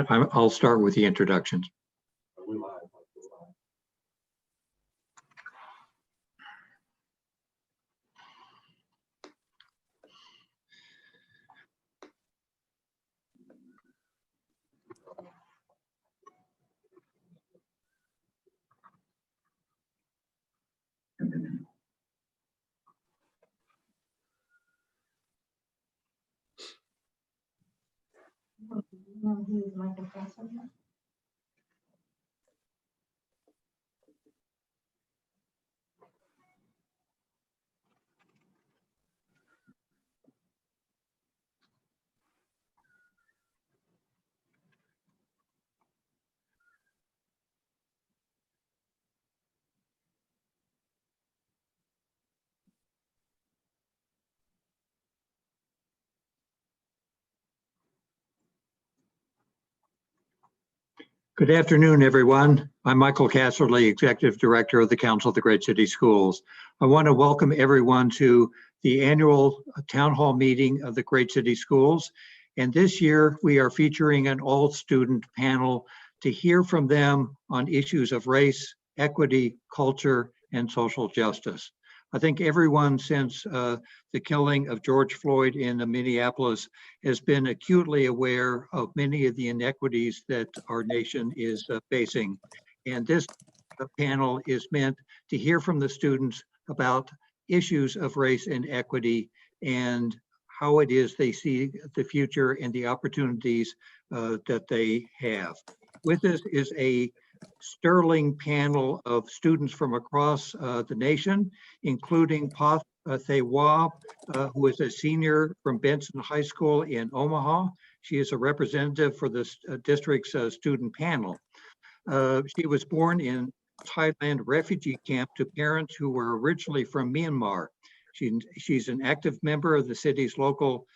I'll start with the introductions. Good afternoon, everyone. I'm Michael Casserly, Executive Director of the Council of the Great City Schools. I want to welcome everyone to the annual Town Hall meeting of the Great City Schools. And this year, we are featuring an all-student panel to hear from them on issues of race, equity, culture, and social justice. I think everyone since the killing of George Floyd in Minneapolis has been acutely aware of many of the inequities that our nation is facing. And this panel is meant to hear from the students about issues of race and equity and how it is they see the future and the opportunities that they have. With us is a sterling panel of students from across the nation, including Path Thewa, who is a senior from Benson High School in Omaha. She is a representative for the district's student panel. She was born in Thailand refugee camp to parents who were originally from Myanmar. She's an active member of the city's local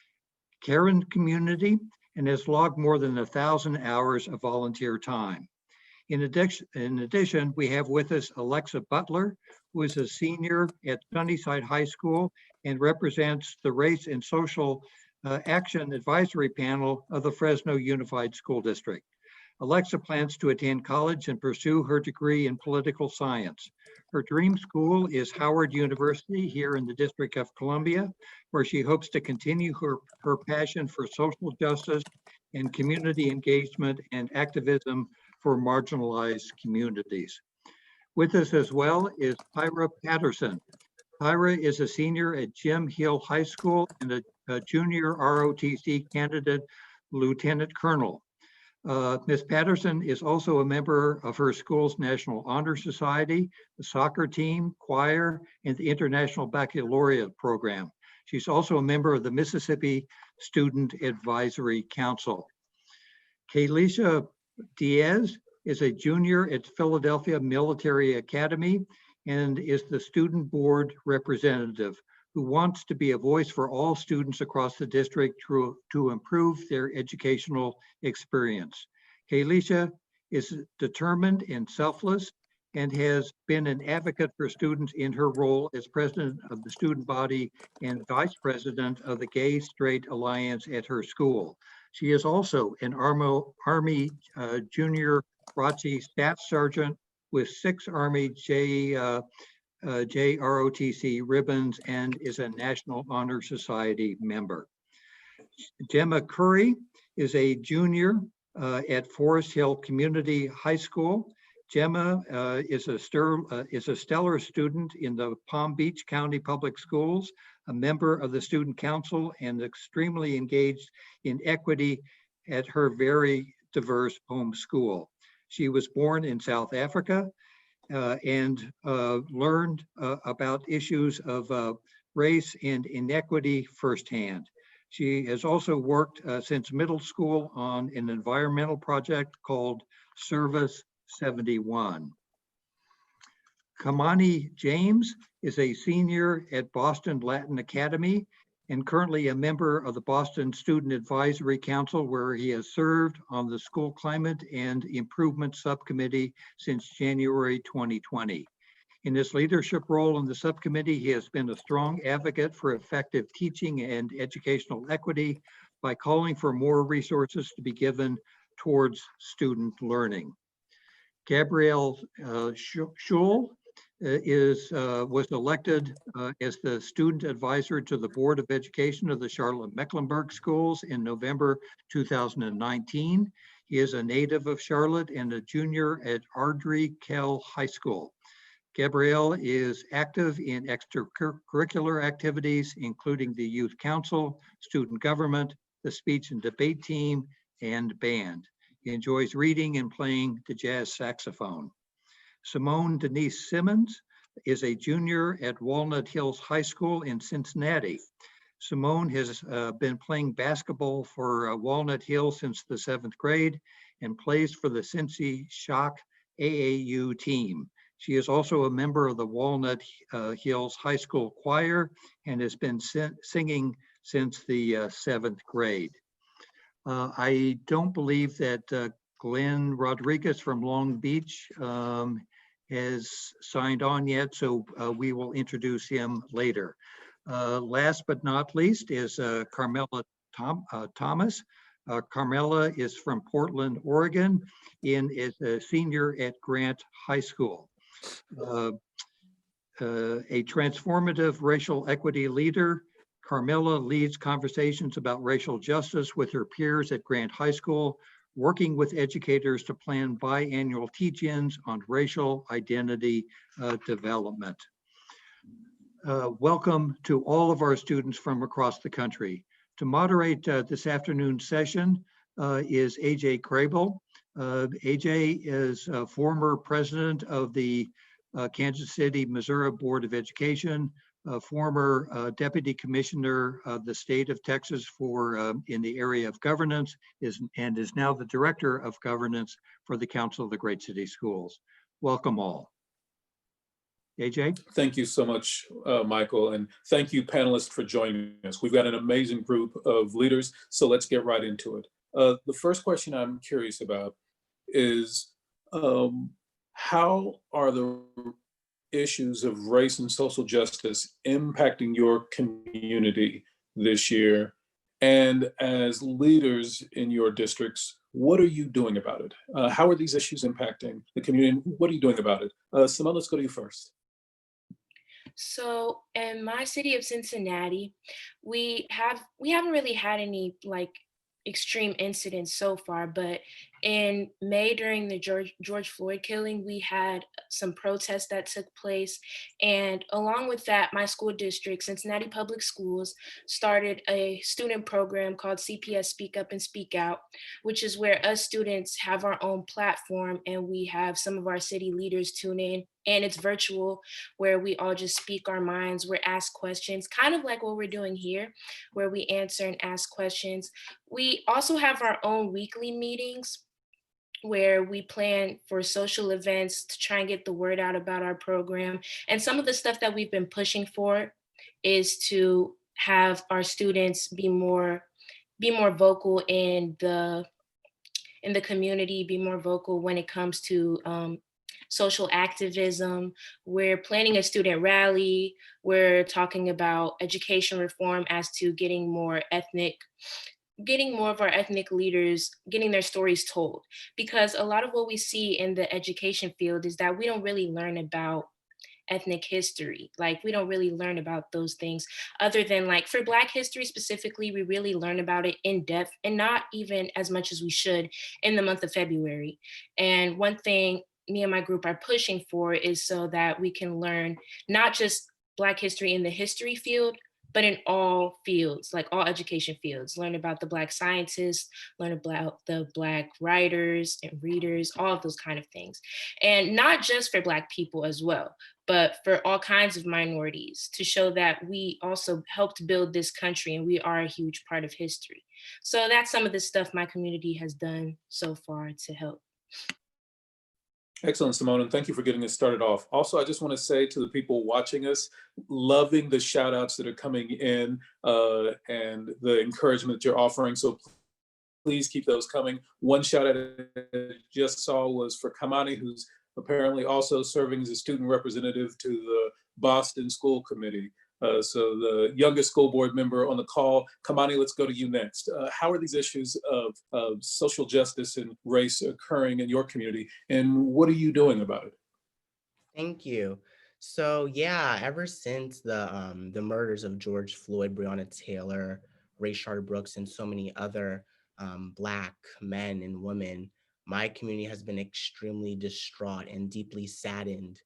Karen community and has logged more than 1,000 hours of volunteer time. In addition, we have with us Alexa Butler, who is a senior at Sunnyside High School and represents the Race and Social Action Advisory Panel of the Fresno Unified School District. Alexa plans to attend college and pursue her degree in political science. Her dream school is Howard University here in the District of Columbia, where she hopes to continue her passion for social justice and community engagement and activism for marginalized communities. With us as well is Tyra Patterson. Tyra is a senior at Jim Hill High School and a junior ROTC candidate, Lieutenant Colonel. Ms. Patterson is also a member of her school's National Honor Society, the soccer team, choir, and the International Baccalaureate program. She's also a member of the Mississippi Student Advisory Council. Kalisha Diaz is a junior at Philadelphia Military Academy and is the student board representative who wants to be a voice for all students across the district to improve their educational experience. Kalisha is determined and selfless and has been an advocate for students in her role as president of the student body and vice president of the Gay Straight Alliance at her school. She is also an Army Junior ROTC Staff Sergeant with 6 Army JROTC ribbons and is a National Honor Society member. Gemma Curry is a junior at Forest Hill Community High School. Gemma is a stellar student in the Palm Beach County Public Schools, a member of the Student Council, and extremely engaged in equity at her very diverse home school. She was born in South Africa and learned about issues of race and inequity firsthand. She has also worked since middle school on an environmental project called Service 71. Kamani James is a senior at Boston Latin Academy and currently a member of the Boston Student Advisory Council, where he has served on the School Climate and Improvement Subcommittee since January 2020. In his leadership role in the subcommittee, he has been a strong advocate for effective teaching and educational equity, by calling for more resources to be given towards student learning. Gabrielle Schul was elected as the student advisor to the Board of Education of the Charlotte-Mecklenburg Schools in November 2019. He is a native of Charlotte and a junior at Ardrey Kell High School. Gabrielle is active in extracurricular activities, including the Youth Council, student government, the speech and debate team, and band. He enjoys reading and playing the jazz saxophone. Simone Denise Simmons is a junior at Walnut Hills High School in Cincinnati. Simone has been playing basketball for Walnut Hills since the 7th grade and plays for the Cincy Shock AAU team. She is also a member of the Walnut Hills High School Choir and has been singing since the 7th grade. I don't believe that Glenn Rodriguez from Long Beach has signed on yet, so we will introduce him later. Last but not least is Carmela Thomas. Carmela is from Portland, Oregon, and is a senior at Grant High School. A transformative racial equity leader, Carmela leads conversations about racial justice with her peers at Grant High School, working with educators to plan biannual teach-ins on racial identity development. Welcome to all of our students from across the country. To moderate this afternoon's session is AJ Crable. AJ is a former president of the Kansas City, Missouri Board of Education, former deputy commissioner of the state of Texas for in the area of governance, and is now the director of governance for the Council of the Great City Schools. Welcome all. AJ? Thank you so much, Michael, and thank you panelists for joining us. We've got an amazing group of leaders, so let's get right into it. The first question I'm curious about is how are the issues of race and social justice impacting your community this year? And as leaders in your districts, what are you doing about it? How are these issues impacting the community? What are you doing about it? Simone, let's go to you first. So in my city of Cincinnati, we haven't really had any extreme incidents so far, but in May during the George Floyd killing, we had some protests that took place. And along with that, my school district, Cincinnati Public Schools, started a student program called CPS Speak Up and Speak Out, which is where us students have our own platform and we have some of our city leaders tune in. And it's virtual, where we all just speak our minds, we're asked questions, kind of like what we're doing here, where we answer and ask questions. We also have our own weekly meetings where we plan for social events to try and get the word out about our program. And some of the stuff that we've been pushing for is to have our students be more vocal in the community, be more vocal when it comes to social activism. We're planning a student rally. We're talking about education reform as to getting more of our ethnic leaders, getting their stories told. Because a lot of what we see in the education field is that we don't really learn about ethnic history. We don't really learn about those things other than for Black history specifically, we really learn about it in depth and not even as much as we should in the month of February. And one thing me and my group are pushing for is so that we can learn not just Black history in the history field, but in all fields, all education fields, learn about the Black scientists, learn about the Black writers and readers, all of those kind of things. And not just for Black people as well, but for all kinds of minorities, to show that we also helped build this country and we are a huge part of history. So that's some of the stuff my community has done so far to help. Excellent, Simone, and thank you for getting us started off. Also, I just want to say to the people watching us, loving the shout outs that are coming in and the encouragement that you're offering. So please keep those coming. One shout out I just saw was for Kamani, who's apparently also serving as a student representative to the Boston School Committee. So the youngest school board member on the call, Kamani, let's go to you next. How are these issues of social justice and race occurring in your community, and what are you doing about it? Thank you. So yeah, ever since the murders of George Floyd, Breonna Taylor, Rayshard Brooks, and so many other Black men and women, my community has been extremely distraught and deeply saddened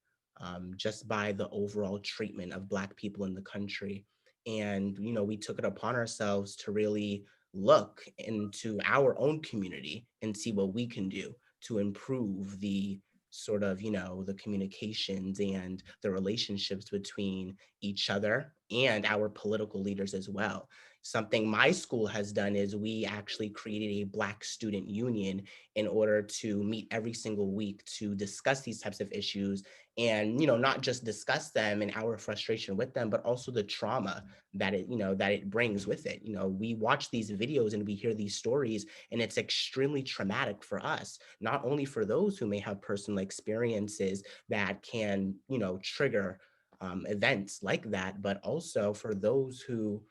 just by the overall treatment of Black people in the country. And we took it upon ourselves to really look into our own community and see what we can do to improve the sort of, the communications and the relationships between each other and our political leaders as well. Something my school has done is we actually created a Black student union in order to meet every single week to discuss these types of issues and, not just discuss them and our frustration with them, but also the trauma that it brings with it. We watch these videos and we hear these stories, and it's extremely traumatic for us, not only for those who may have personal experiences that can, trigger events like that, but also for those who,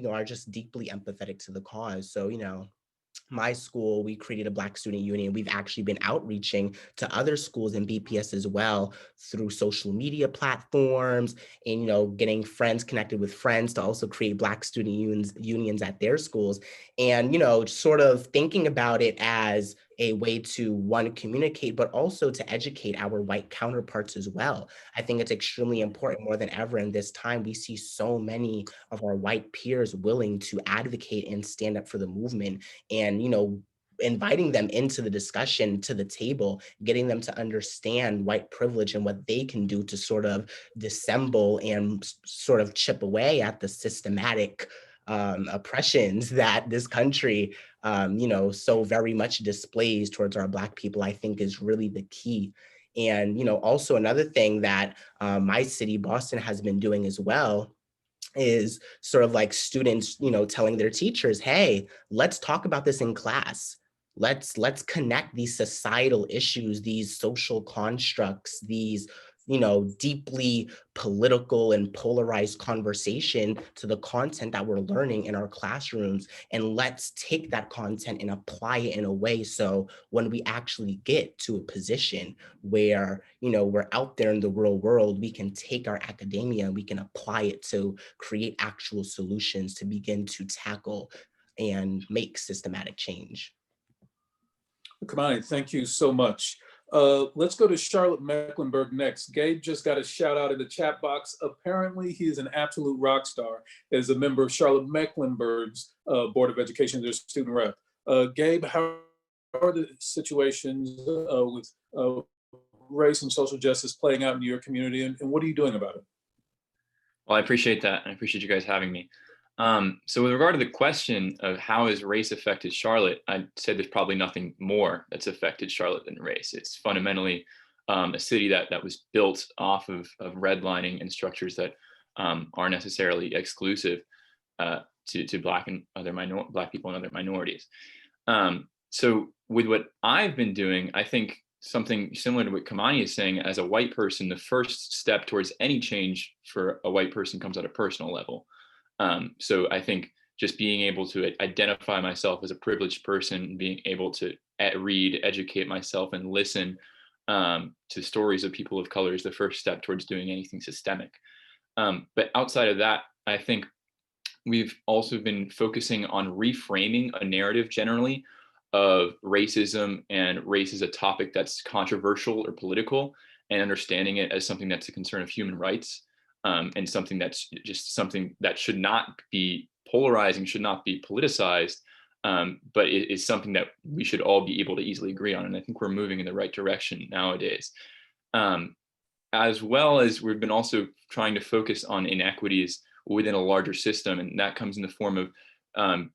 are just deeply empathetic to the cause. So, my school, we created a Black student union. We've actually been outreaching to other schools in BPS as well through social media platforms and, getting friends connected with friends to also create Black student unions at their schools. And, sort of thinking about it as a way to, one, communicate, but also to educate our white counterparts as well. I think it's extremely important more than ever in this time. We see so many of our white peers willing to advocate and stand up for the movement, and inviting them into the discussion, to the table, getting them to understand white privilege and what they can do to sort of dissemble and sort of chip away at the systematic oppressions that this country so very much displays towards our Black people, I think is really the key. And also another thing that my city, Boston, has been doing as well is sort of like students, telling their teachers, hey, let's talk about this in class. Let's connect these societal issues, these social constructs, these, deeply political and polarized conversation to the content that we're learning in our classrooms. And let's take that content and apply it in a way so when we actually get to a position where, we're out there in the real world, we can take our academia and we can apply it to create actual solutions to begin to tackle and make systematic change. Kamani, thank you so much. Let's go to Charlotte Mecklenburg next. Gabe just got a shout out in the chat box. Apparently, he is an absolute rock star as a member of Charlotte Mecklenburg's Board of Education, their student rep. Gabe, how are the situations with race and social justice playing out in your community, and what are you doing about it? Well, I appreciate that. I appreciate you guys having me. So with regard to the question of how has race affected Charlotte, I'd say there's probably nothing more that's affected Charlotte than race. It's fundamentally a city that was built off of redlining and structures that are necessarily exclusive to Black and other Black people and other minorities. So with what I've been doing, I think something similar to what Kamani is saying, as a white person, the first step towards any change for a white person comes at a personal level. So I think just being able to identify myself as a privileged person, being able to read, educate myself, and listen to stories of people of color is the first step towards doing anything systemic. But outside of that, I think we've also been focusing on reframing a narrative generally of racism, and race is a topic that's controversial or political, and understanding it as something that's a concern of human rights. And something that's just something that should not be polarizing, should not be politicized, but it is something that we should all be able to easily agree on. And I think we're moving in the right direction nowadays. As well as we've been also trying to focus on inequities within a larger system. And that comes in the form of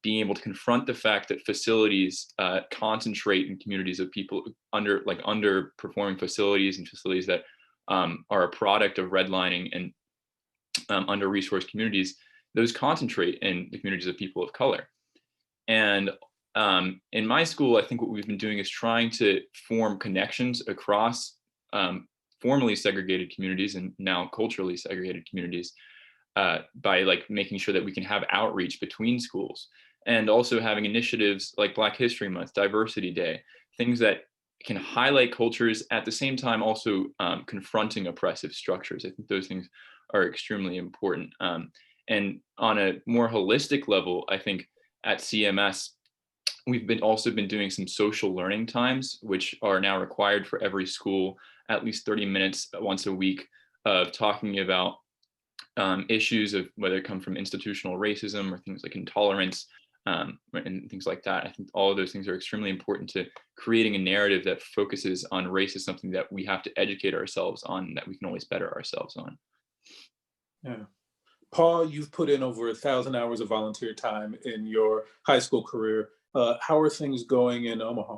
being able to confront the fact that facilities concentrate in communities of people underperforming facilities and facilities that are a product of redlining and under-resourced communities. Those concentrate in the communities of people of color. And in my school, I think what we've been doing is trying to form connections across formerly segregated communities and now culturally segregated communities by like making sure that we can have outreach between schools, and also having initiatives like Black History Month, Diversity Day, things that can highlight cultures at the same time also confronting oppressive structures. I think those things are extremely important. And on a more holistic level, I think at CMS, we've also been doing some social learning times, which are now required for every school, at least 30 minutes once a week of talking about issues of whether it come from institutional racism or things like intolerance and things like that. I think all of those things are extremely important to creating a narrative that focuses on race as something that we have to educate ourselves on, that we can always better ourselves on. Yeah. Paul, you've put in over 1,000 hours of volunteer time in your high school career. How are things going in Omaha?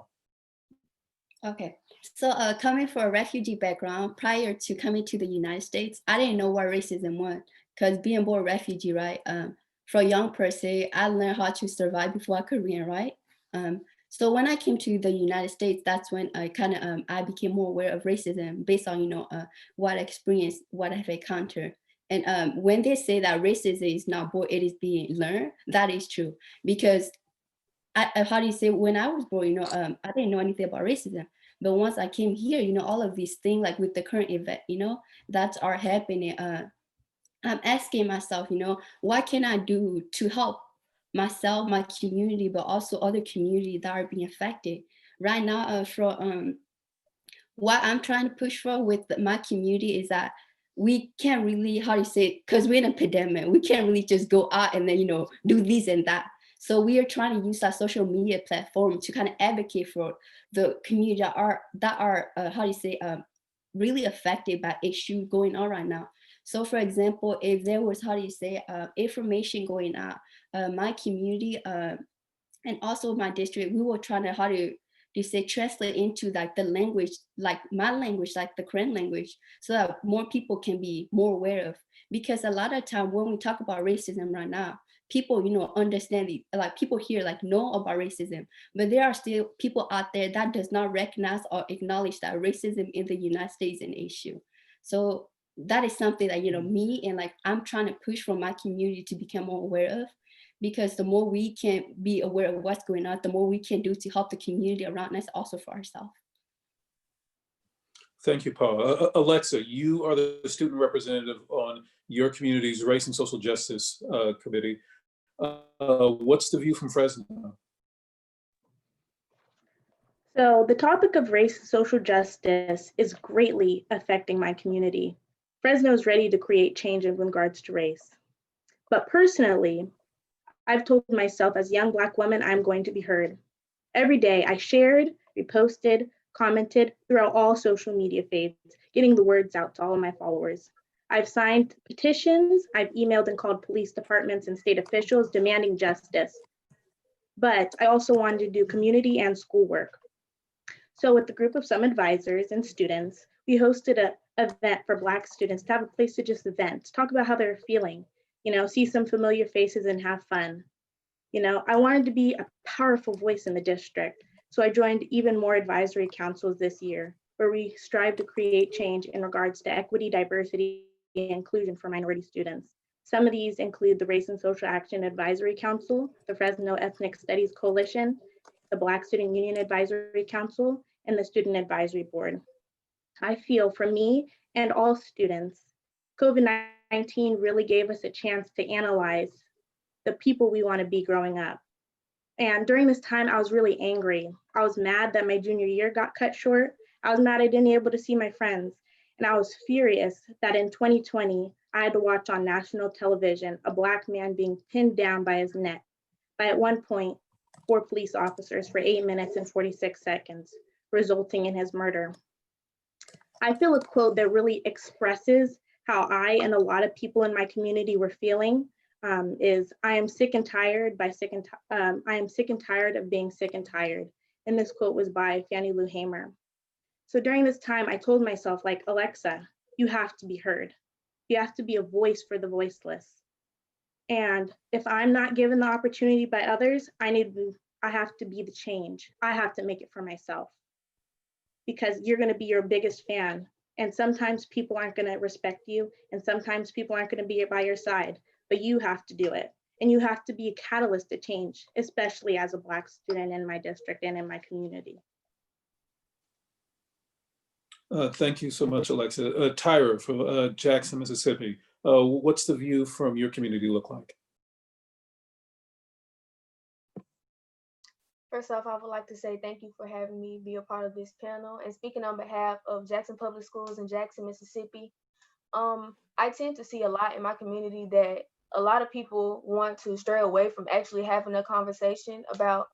Okay, so coming from a refugee background, prior to coming to the United States, I didn't know what racism was, because being born refugee, right? For a young person, I learned how to survive before I could read, right? So when I came to the United States, that's when I I became more aware of racism based on, what I experienced, what I've encountered. And when they say that racism is not born, it is being learned, that is true. Because how do you say, when I was born, I didn't know anything about racism. But once I came here, all of these things, like with the current event, that are happening, I'm asking myself, what can I do to help myself, my community, but also other communities that are being affected right now? What I'm trying to push for with my community is that we can't really, how do you say, because we're in a pandemic, we can't really just go out and then, do this and that. So we are trying to use our social media platform to kind of advocate for the community that are how do you say, really affected by issues going on right now. So for example, if there was, how do you say, information going out, my community and also my district, we were trying to, how do you say, translate into like the language, like my language, like the current language, so that more people can be more aware of. Because a lot of time when we talk about racism right now, people, understand it, like people here like know about racism, but there are still people out there that does not recognize or acknowledge that racism in the United States is an issue. So that is something that, me and like I'm trying to push for my community to become more aware of, because the more we can be aware of what's going on, the more we can do to help the community around us, also for ourselves. Thank you, Paul. Alexa, you are the student representative on your community's Race and Social Justice Committee. What's the view from Fresno? So the topic of race and social justice is greatly affecting my community. Fresno is ready to create change in regards to race. But personally, I've told myself as a young Black woman, I'm going to be heard. Every day I shared, reposted, commented throughout all social media feeds, getting the words out to all of my followers. I've signed petitions, I've emailed and called police departments and state officials demanding justice. But I also wanted to do community and schoolwork. So with a group of some advisors and students, we hosted an event for Black students to have a place to just vent, talk about how they're feeling, see some familiar faces and have fun. I wanted to be a powerful voice in the district. So I joined even more advisory councils this year, where we strive to create change in regards to equity, diversity, and inclusion for minority students. Some of these include the Race and Social Action Advisory Council, the Fresno Ethnic Studies Coalition, the Black Student Union Advisory Council, and the Student Advisory Board. I feel for me and all students, COVID-19 really gave us a chance to analyze the people we want to be growing up. And during this time, I was really angry. I was mad that my junior year got cut short. I was mad I didn't able to see my friends. And I was furious that in 2020, I had to watch on national television a Black man being pinned down by his neck by at one point 4 police officers for 8 minutes and 46 seconds, resulting in his murder. I feel a quote that really expresses how I and a lot of people in my community were feeling is, I am sick and tired of being sick and tired. And this quote was by Fannie Lou Hamer. So during this time, I told myself, like, Alexa, you have to be heard. You have to be a voice for the voiceless. And if I'm not given the opportunity by others, I have to be the change. I have to make it for myself. Because you're going to be your biggest fan And sometimes people aren't going to respect you, and sometimes people aren't going to be by your side, but you have to do it. And you have to be a catalyst to change, especially as a Black student in my district and in my community. Thank you so much, Alexa. Tyra from Jackson, Mississippi. What's the view from your community look like? First off, I would like to say thank you for having me be a part of this panel. And speaking on behalf of Jackson Public Schools in Jackson, Mississippi, I tend to see a lot in my community that a lot of people want to stray away from actually having a conversation about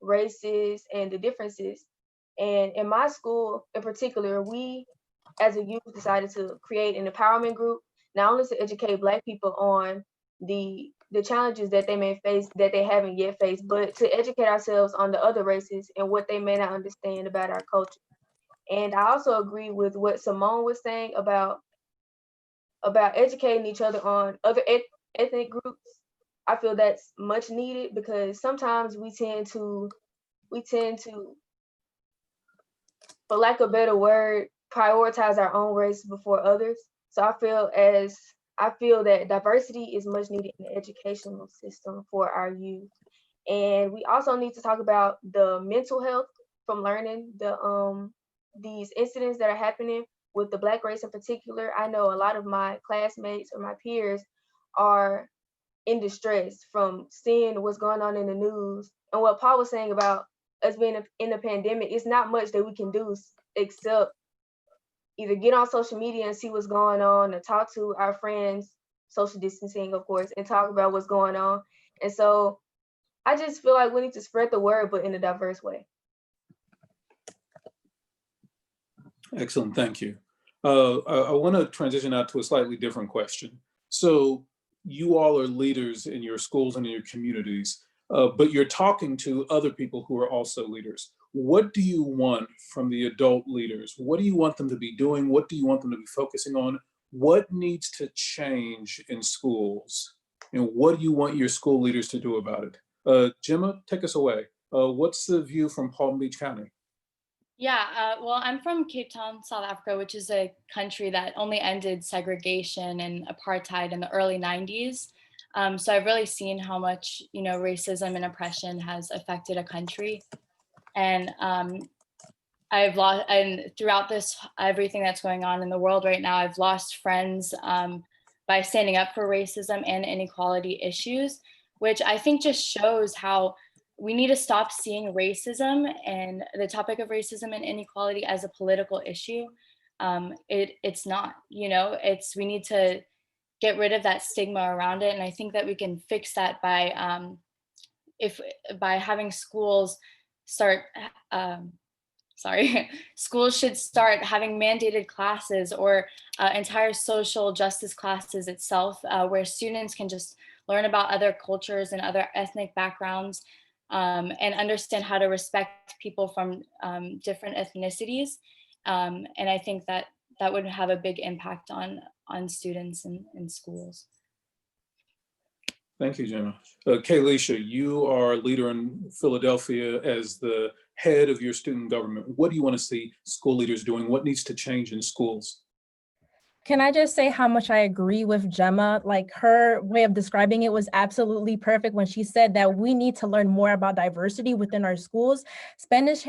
races and the differences. And in my school in particular, we as a youth decided to create an empowerment group, not only to educate Black people on the challenges that they may face that they haven't yet faced, but to educate ourselves on the other races and what they may not understand about our culture. And I also agree with what Simone was saying about educating each other on other ethnic groups. I feel that's much needed because sometimes we tend to, for lack of a better word, prioritize our own race before others. So I feel that diversity is much needed in the educational system for our youth. And we also need to talk about the mental health from learning these incidents that are happening with the Black race in particular. I know a lot of my classmates or my peers are in distress from seeing what's going on in the news. And what Paul was saying about us being in the pandemic, it's not much that we can do except either get on social media and see what's going on or talk to our friends, social distancing, of course, and talk about what's going on. And so I just feel like we need to spread the word, but in a diverse way. Excellent, thank you. I want to transition out to a slightly different question. So you all are leaders in your schools and in your communities, but you're talking to other people who are also leaders. What do you want from the adult leaders? What do you want them to be doing? What do you want them to be focusing on? What needs to change in schools? And what do you want your school leaders to do about it? Gemma, take us away. What's the view from Palm Beach County? Yeah, well, I'm from Cape Town, South Africa, which is a country that only ended segregation and apartheid in the early 90s. So I've really seen how much, racism and oppression has affected a country. And and throughout everything that's going on in the world right now, I've lost friends by standing up for racism and inequality issues, which I think just shows how we need to stop seeing racism and the topic of racism and inequality as a political issue. It's not, we need to get rid of that stigma around it. And I think that we can fix that by having schools start, schools should start having mandated classes or entire social justice classes itself, where students can just learn about other cultures and other ethnic backgrounds, and understand how to respect people from different ethnicities. And I think that would have a big impact on students in schools. Thank you, Gemma. Kaylisha, you are a leader in Philadelphia as the head of your student government. What do you want to see school leaders doing? What needs to change in schools? Can I just say how much I agree with Gemma? Like, her way of describing it was absolutely perfect when she said that we need to learn more about diversity within our schools. Hispanic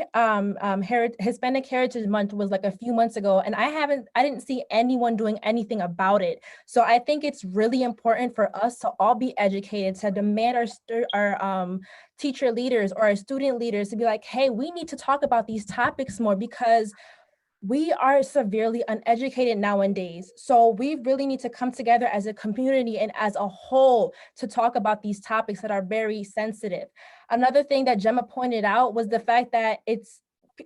Heritage Month was like a few months ago, and I didn't see anyone doing anything about it. So I think it's really important for us to all be educated, to demand our teacher leaders or our student leaders to be like, hey, we need to talk about these topics more, because we are severely uneducated nowadays. So we really need to come together as a community and as a whole to talk about these topics that are very sensitive. Another thing that Gemma pointed out was the fact that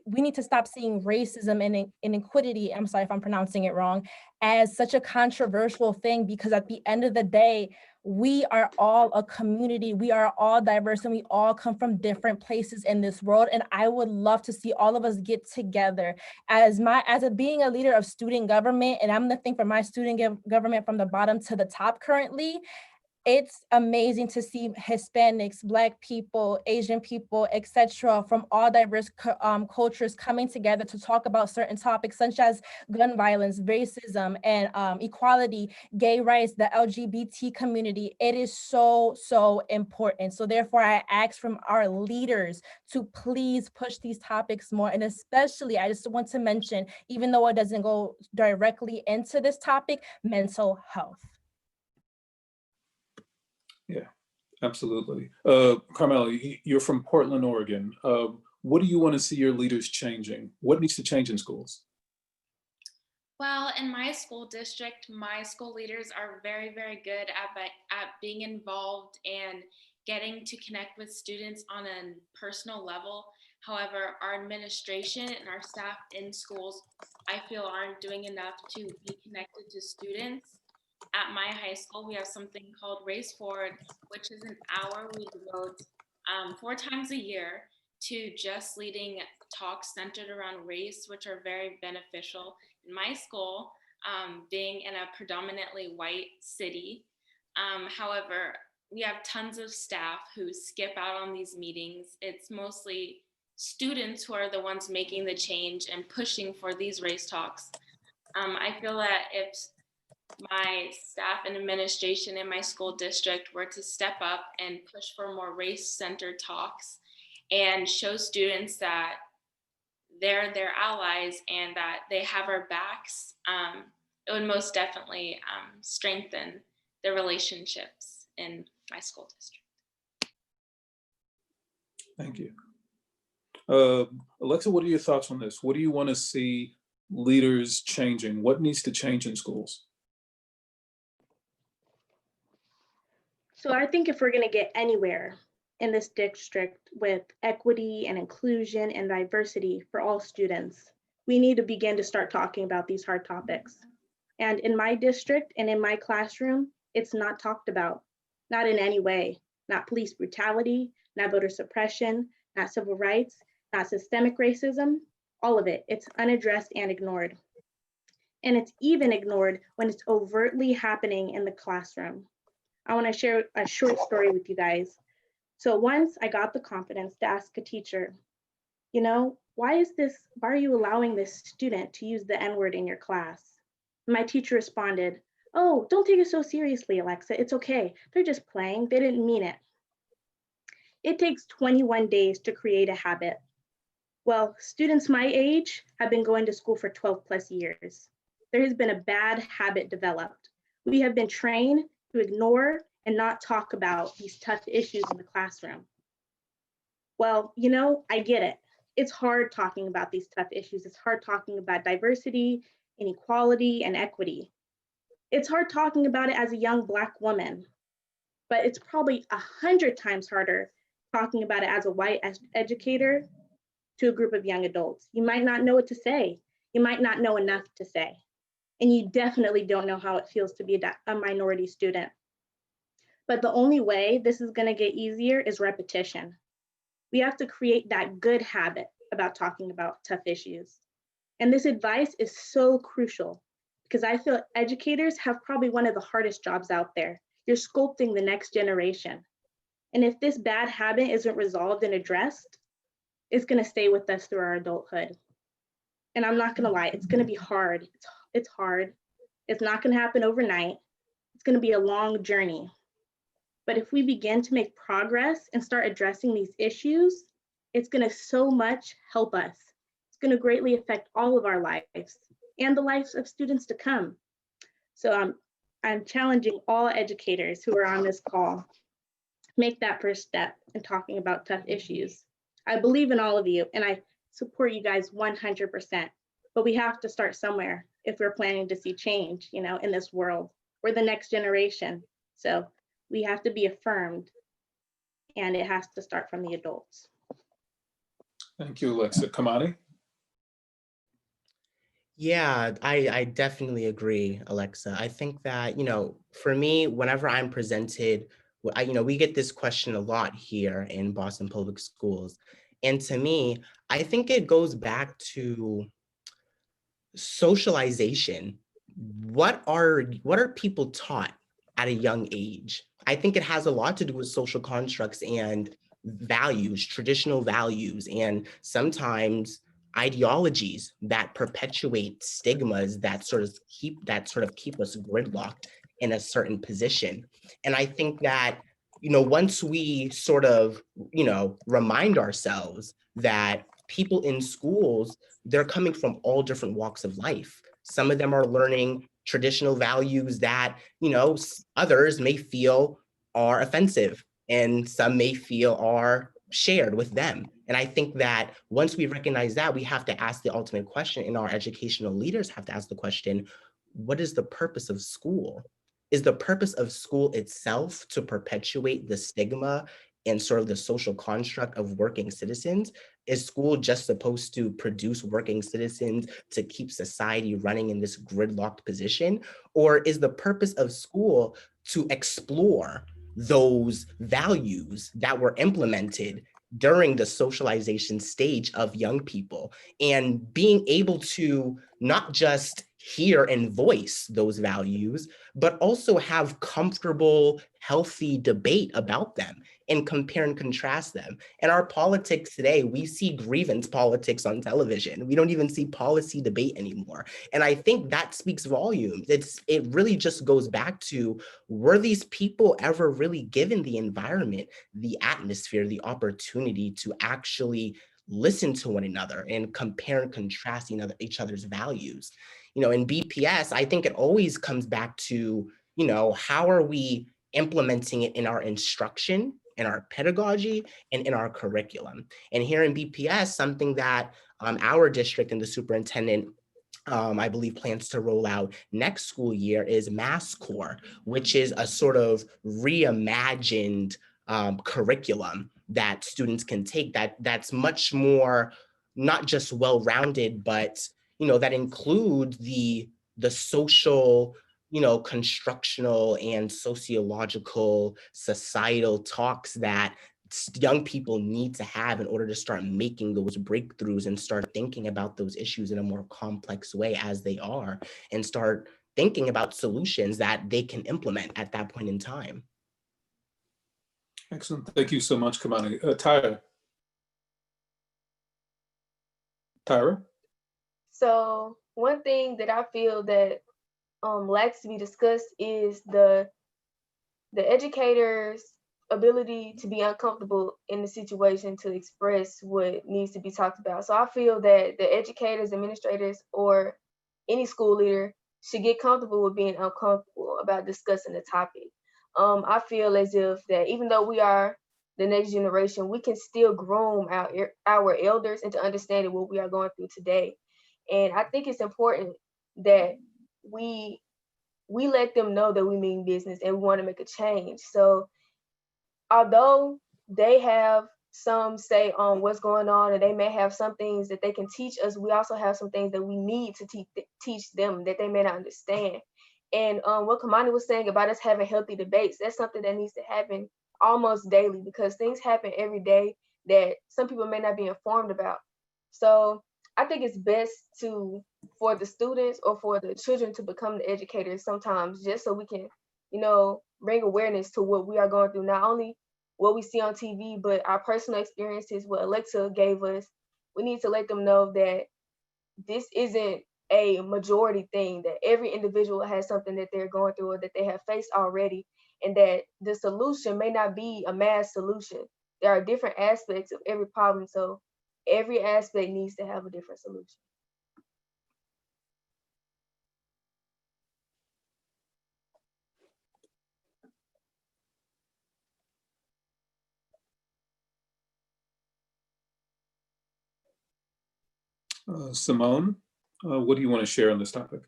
we need to stop seeing racism and inequity, I'm sorry if I'm pronouncing it wrong, as such a controversial thing, because at the end of the day, we are all a community, we are all diverse, and we all come from different places in this world. And I would love to see all of us get together. Being a leader of student government, and I'm the thing for my student government from the bottom to the top currently, it's amazing to see Hispanics, Black people, Asian people, etc., from all diverse cultures coming together to talk about certain topics such as gun violence, racism, and equality, gay rights, the LGBT community. It is so, so important. So therefore, I ask from our leaders to please push these topics more. And especially, I just want to mention, even though it doesn't go directly into this topic, mental health. Yeah, absolutely. Carmela, you're from Portland, Oregon. What do you want to see your leaders changing? What needs to change in schools? Well, in my school district, my school leaders are very, very good at being involved and getting to connect with students on a personal level. However, our administration and our staff in schools, I feel, aren't doing enough to be connected to students. At my high school, we have something called Race Forward, which is an hour we devote 4 times a year to just leading talks centered around race, which are very beneficial. In my school, being in a predominantly white city, however, we have tons of staff who skip out on these meetings. It's mostly students who are the ones making the change and pushing for these race talks. I feel that if my staff and administration in my school district were to step up and push for more race-centered talks and show students that they're their allies and that they have our backs, it would most definitely strengthen the relationships in my school district. Thank you. Alexa, what are your thoughts on this? What do you want to see leaders changing? What needs to change in schools? So I think if we're going to get anywhere in this district with equity and inclusion and diversity for all students, we need to begin to start talking about these hard topics. And in my district and in my classroom, it's not talked about, not in any way, not police brutality, not voter suppression, not civil rights, not systemic racism, all of it. It's unaddressed and ignored. And it's even ignored when it's overtly happening in the classroom. I want to share a short story with you guys. So once I got the confidence to ask a teacher, why are you allowing this student to use the N-word in your class? And my teacher responded, "Oh, don't take it so seriously, Alexa. It's okay. They're just playing. They didn't mean it." It takes 21 days to create a habit. Well, students my age have been going to school for 12 plus years. There has been a bad habit developed. We have been trained to ignore and not talk about these tough issues in the classroom. Well, I get it. It's hard talking about these tough issues. It's hard talking about diversity, inequality, and equity. It's hard talking about it as a young Black woman, but it's probably 100 times harder talking about it as a white educator to a group of young adults. You might not know what to say. You might not know enough to say. And you definitely don't know how it feels to be a minority student. But the only way this is going to get easier is repetition. We have to create that good habit about talking about tough issues. And this advice is so crucial because I feel educators have probably one of the hardest jobs out there. You're sculpting the next generation. And if this bad habit isn't resolved and addressed, it's going to stay with us through our adulthood. And I'm not going to lie, it's going to be hard. It's hard. It's not going to happen overnight. It's going to be a long journey. But if we begin to make progress and start addressing these issues, it's going to so much help us. It's going to greatly affect all of our lives and the lives of students to come. So I'm challenging all educators who are on this call, make that first step in talking about tough issues. I believe in all of you and I support you guys 100%, but we have to start somewhere if we're planning to see change, in this world. We're the next generation. So we have to be affirmed and it has to start from the adults. Thank you, Alexa. Kamani? Yeah, I definitely agree, Alexa. I think that, for me, whenever I'm presented, we get this question a lot here in Boston Public Schools. And to me, I think it goes back to socialization. What are people taught at a young age? I think it has a lot to do with social constructs and values, traditional values, and sometimes ideologies that perpetuate stigmas that sort of keep us gridlocked in a certain position. And I think that, once we sort of, remind ourselves that people in schools, they're coming from all different walks of life. Some of them are learning traditional values that, others may feel are offensive and some may feel are shared with them. And I think that once we recognize that, we have to ask the ultimate question, and our educational leaders have to ask the question, what is the purpose of school? Is the purpose of school itself to perpetuate the stigma and sort of the social construct of working citizens? Is school just supposed to produce working citizens to keep society running in this gridlocked position? Or is the purpose of school to explore those values that were implemented during the socialization stage of young people, and being able to not just hear and voice those values, but also have comfortable, healthy debate about them and compare and contrast them. In our politics today, we see grievance politics on television. We don't even see policy debate anymore. And I think that speaks volumes. It really just goes back to, were these people ever really given the environment, the atmosphere, the opportunity to actually listen to one another and compare and contrast each other's values? In BPS, I think it always comes back to, how are we implementing it in our instruction, in our pedagogy, and in our curriculum? And here in BPS, something that our district and the superintendent, I believe, plans to roll out next school year is Mass Core, which is a sort of reimagined curriculum that students can take that's much more not just well-rounded, but that includes the social, constructional and sociological societal talks that young people need to have in order to start making those breakthroughs and start thinking about those issues in a more complex way as they are, and start thinking about solutions that they can implement at that point in time. Excellent. Thank you so much, Kamani. Tyra? So one thing that I feel that lacks to be discussed is the educators' ability to be uncomfortable in the situation to express what needs to be talked about. So I feel that the educators, administrators, or any school leader should get comfortable with being uncomfortable about discussing the topic. I feel as if that even though we are the next generation, we can still groom our elders into understanding what we are going through today. And I think it's important that we let them know that we mean business and we want to make a change. So although they have some say on what's going on, and they may have some things that they can teach us, we also have some things that we need to teach them that they may not understand. And what Kamani was saying about us having healthy debates, that's something that needs to happen almost daily, because things happen every day that some people may not be informed about. So I think it's best for the students or for the children to become the educators sometimes, just so we can, bring awareness to what we are going through, not only what we see on TV, but our personal experiences, what Alexa gave us. We need to let them know that this isn't a majority thing, that every individual has something that they're going through or that they have faced already, and that the solution may not be a mass solution. There are different aspects of every problem, so every aspect needs to have a different solution. Simone, what do you want to share on this topic?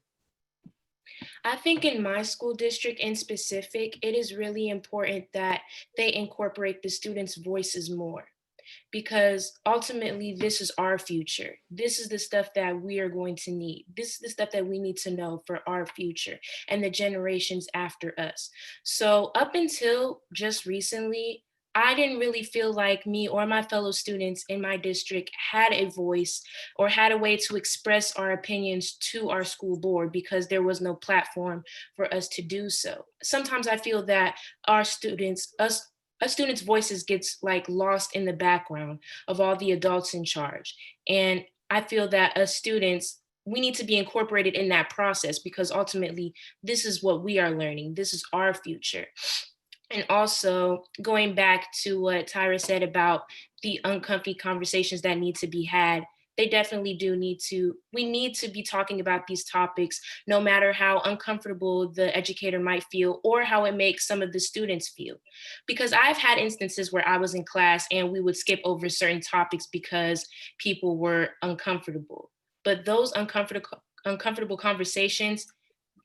I think in my school district in specific, it is really important that they incorporate the students' voices more, because ultimately this is our future. This is the stuff that we are going to need. This is the stuff that we need to know for our future and the generations after us. So up until just recently, I didn't really feel like me or my fellow students in my district had a voice or had a way to express our opinions to our school board because there was no platform for us to do so. Sometimes I feel that our students, us students' voices gets like lost in the background of all the adults in charge. And I feel that us students, we need to be incorporated in that process because ultimately this is what we are learning. This is our future. And also going back to what Tyra said about the uncomfy conversations that need to be had, they definitely do need to, we need to be talking about these topics, no matter how uncomfortable the educator might feel or how it makes some of the students feel. Because I've had instances where I was in class and we would skip over certain topics because people were uncomfortable. But those uncomfortable conversations,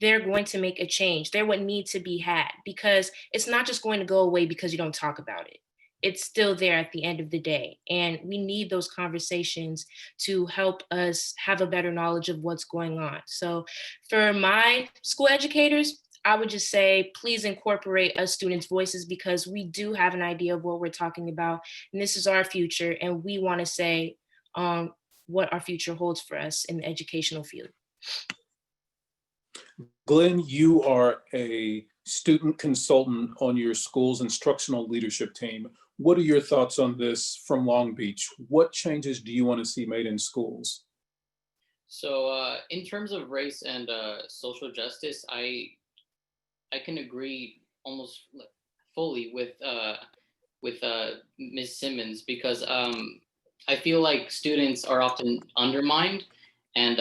they're going to make a change. They're what need to be had because it's not just going to go away because you don't talk about it. It's still there at the end of the day. And we need those conversations to help us have a better knowledge of what's going on. So for my school educators, I would just say, please incorporate us students' voices because we do have an idea of what we're talking about. And this is our future. And we want to say what our future holds for us in the educational field. Glenn, you are a student consultant on your school's instructional leadership team. What are your thoughts on this from Long Beach? What changes do you want to see made in schools? So in terms of race and social justice, I can agree almost fully with Ms. Simmons because I feel like students are often undermined and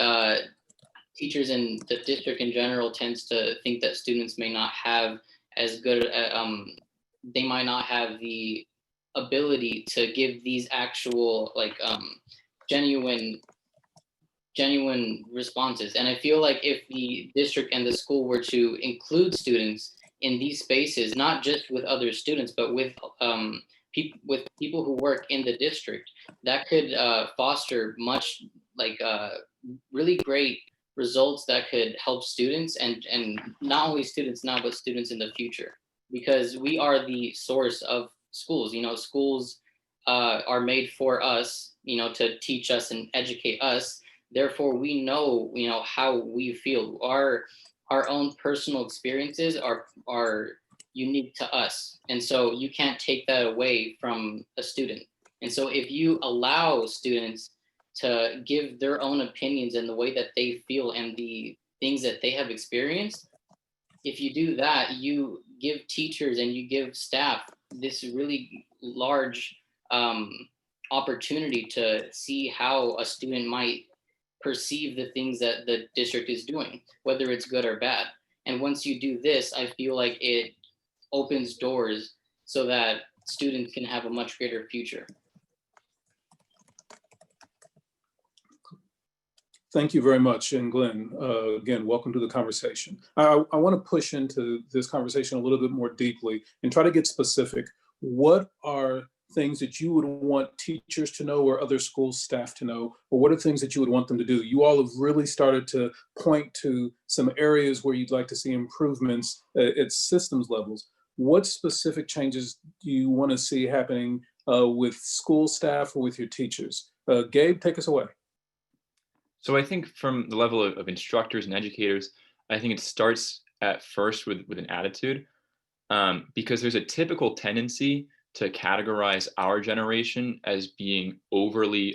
teachers in the district in general tends to think that students may not have as good, they might not have the ability to give these actual genuine responses. And I feel like if the district and the school were to include students in these spaces, not just with other students, but with people who work in the district, that could foster much really great results that could help students and not only students now, but students in the future, because we are the source of schools. You know, schools are made for us, you know, to teach us and educate us. Therefore, we know, you know, how we feel. Our own personal experiences are unique to us. And so you can't take that away from a student. And so if you allow students to give their own opinions and the way that they feel and the things that they have experienced, if you do that, you give teachers and you give staff this really large opportunity to see how a student might perceive the things that the district is doing, whether it's good or bad. And once you do this, I feel like it opens doors so that students can have a much greater future. Thank you very much. And Glenn, again, welcome to the conversation. I want to push into this conversation a little bit more deeply and try to get specific. What are things that you would want teachers to know or other school staff to know, or what are things that you would want them to do? You all have really started to point to some areas where you'd like to see improvements at systems levels. What specific changes do you want to see happening with school staff or with your teachers? Gabe, take us away. So I think from the level of instructors and educators, I think it starts at first with an attitude, because there's a typical tendency to categorize our generation as being overly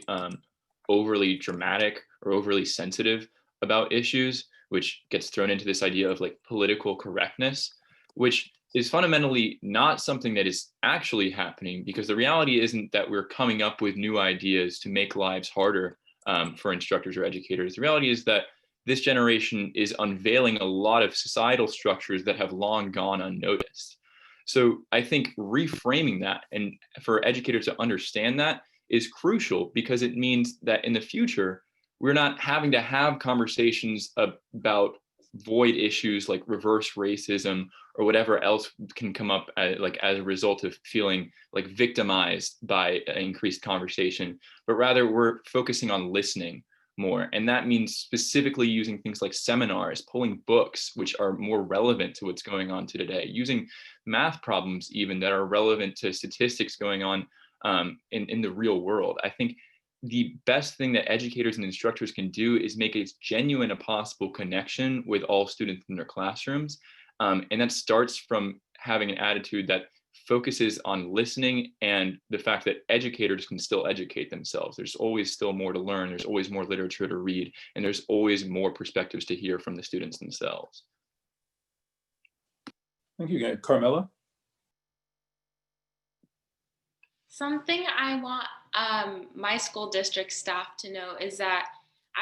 dramatic or overly sensitive about issues, which gets thrown into this idea of like political correctness, which is fundamentally not something that is actually happening, because the reality isn't that we're coming up with new ideas to make lives harder for instructors or educators. The reality is that this generation is unveiling a lot of societal structures that have long gone unnoticed. So I think reframing that and for educators to understand that is crucial, because it means that in the future, we're not having to have conversations about void issues like reverse racism or whatever else can come up as a result of feeling like victimized by increased conversation, but rather we're focusing on listening, more. And that means specifically using things like seminars, pulling books, which are more relevant to what's going on today, using math problems even that are relevant to statistics going on in the real world. I think the best thing that educators and instructors can do is make as genuine a possible connection with all students in their classrooms. And that starts from having an attitude that focuses on listening and the fact that educators can still educate themselves. There's always still more to learn. There's always more literature to read, and there's always more perspectives to hear from the students themselves. Thank you, again. Carmela? Something I want my school district staff to know is that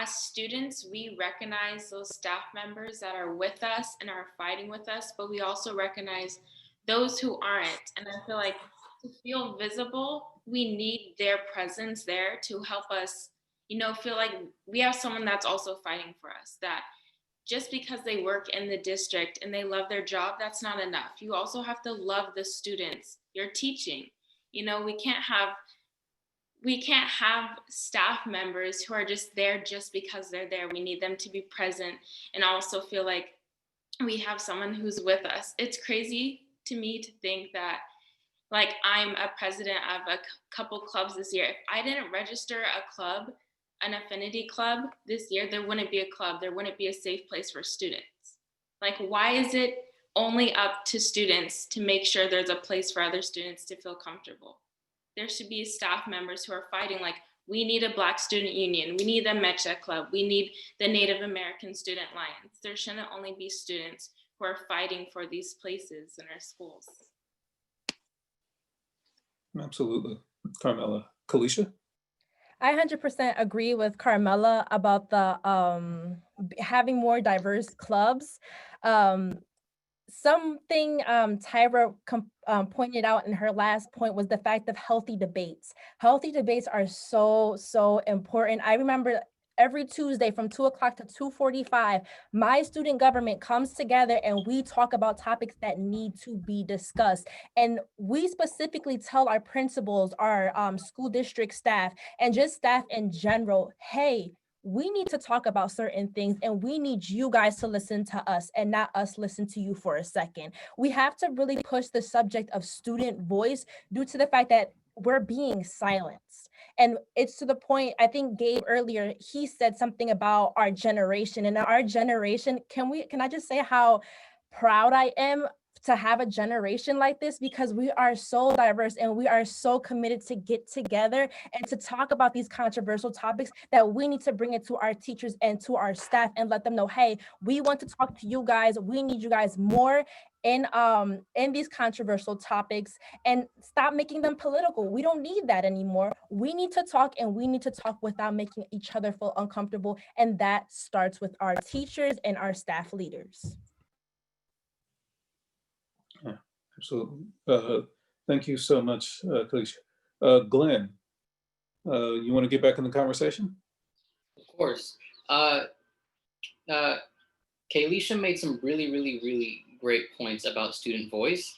as students, we recognize those staff members that are with us and are fighting with us, but we also recognize those who aren't. And I feel like to feel visible, we need their presence there to help us, feel like we have someone that's also fighting for us, that just because they work in the district and they love their job, that's not enough. You also have to love the students you're teaching. We can't have staff members who are just there just because they're there. We need them to be present and also feel like we have someone who's with us. It's crazy to me to think that, like, I'm a president of a couple clubs this year. If I didn't register a club, an affinity club this year, there wouldn't be a club. There wouldn't be a safe place for students. Like, why is it only up to students to make sure there's a place for other students to feel comfortable? There should be staff members who are fighting, like, we need a Black Student Union, we need the Mecha Club, we need the Native American Student Alliance. There shouldn't only be students who are fighting for these places in our schools. Absolutely. Carmela. Kalisha? I 100% agree with Carmela about the having more diverse clubs. Something Tyra pointed out in her last point was the fact of healthy debates. Healthy debates are so important. I remember every Tuesday from 2 o'clock to 2:45, my student government comes together and we talk about topics that need to be discussed. And we specifically tell our principals, our school district staff, and just staff in general, hey, we need to talk about certain things and we need you guys to listen to us and not us listen to you for a second. We have to really push the subject of student voice due to the fact that we're being silenced. And it's to the point, I think Gabe earlier, he said something about our generation. And our generation, can I just say how proud I am to have a generation like this, because we are so diverse and we are so committed to get together and to talk about these controversial topics that we need to bring it to our teachers and to our staff and let them know, hey, we want to talk to you guys. We need you guys more in these controversial topics, and stop making them political. We don't need that anymore. We need to talk, and we need to talk without making each other feel uncomfortable. And that starts with our teachers and our staff leaders. Yeah, absolutely. Thank you so much, Kalisha. Glenn, you want to get back in the conversation? Of course. Kalisha made some really great points about student voice,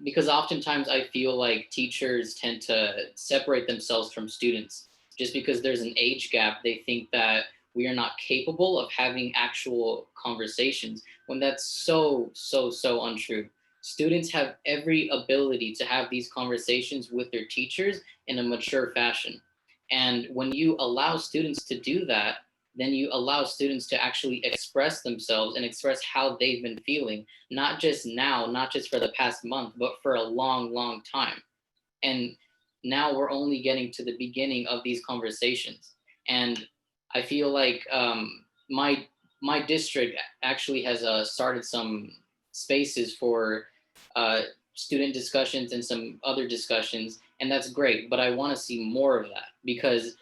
because oftentimes I feel like teachers tend to separate themselves from students. Just because there's an age gap, they think that we are not capable of having actual conversations, when that's so untrue. Students have every ability to have these conversations with their teachers in a mature fashion. And when you allow students to do that, then you allow students to actually express themselves and express how they've been feeling, not just now, not just for the past month, but for a long time. And now we're only getting to the beginning of these conversations. And I feel like my district actually has started some spaces for student discussions and some other discussions, and that's great, but I want to see more of that, because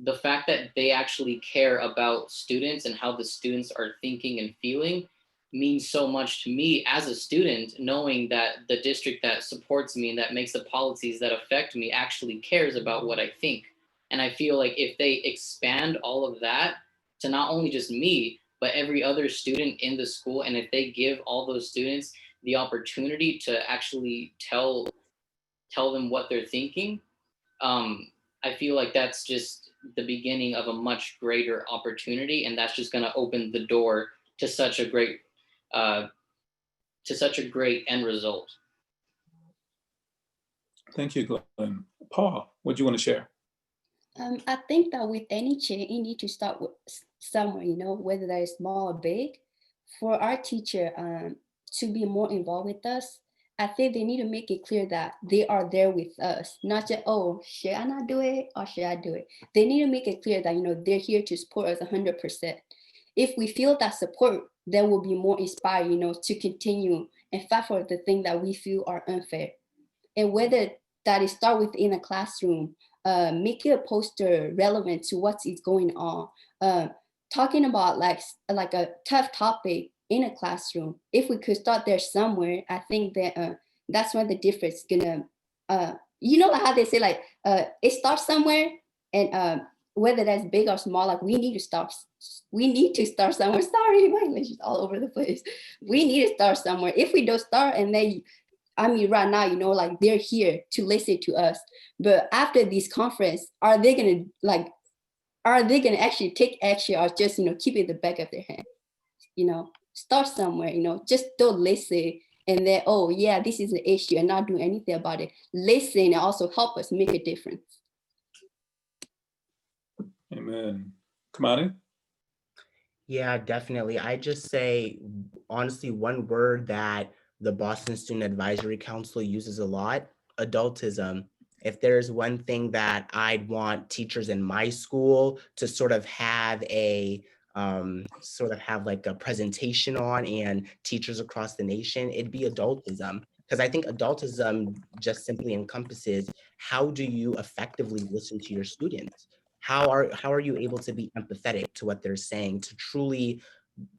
the fact that they actually care about students and how the students are thinking and feeling means so much to me as a student, knowing that the district that supports me and that makes the policies that affect me actually cares about what I think. And I feel like if they expand all of that to not only just me, but every other student in the school, and if they give all those students the opportunity to actually tell them what they're thinking, I feel like that's just the beginning of a much greater opportunity, and that's just going to open the door to such a great end result. Thank you, Glenn. Paul, what do you want to share? I think that with any change, you need to start with somewhere, you know, whether that is small or big. For our teacher to be more involved with us, I think they need to make it clear that they are there with us, not just, oh, should I not do it or should I do it? They need to make it clear that, you know, they're here to support us 100%. If we feel that support, then we'll be more inspired, you know, to continue and fight for the thing that we feel are unfair. And whether that is start within a classroom, make it a poster relevant to what is going on. Talking about like a tough topic in a classroom, if we could start there somewhere, I think that that's when the difference is gonna, you know how they say like, it starts somewhere, and whether that's big or small, like we need to start somewhere. Sorry, my English is all over the place. We need to start somewhere. If we don't start, and then, I mean, right now, you know, like they're here to listen to us. But after this conference, are they gonna actually take action, or just, you know, keep it in the back of their hand? You know, start somewhere, you know, just don't listen and then, oh yeah, this is an issue, and not do anything about it. Listen and also help us make a difference. Amen. Kamani? Yeah, definitely. I just say, honestly, one word that the Boston Student Advisory Council uses a lot: adultism. If there's one thing that I'd want teachers in my school to sort of have like a presentation on, and teachers across the nation, it'd be adultism. Because I think adultism just simply encompasses, how do you effectively listen to your students? How are you able to be empathetic to what they're saying, to truly,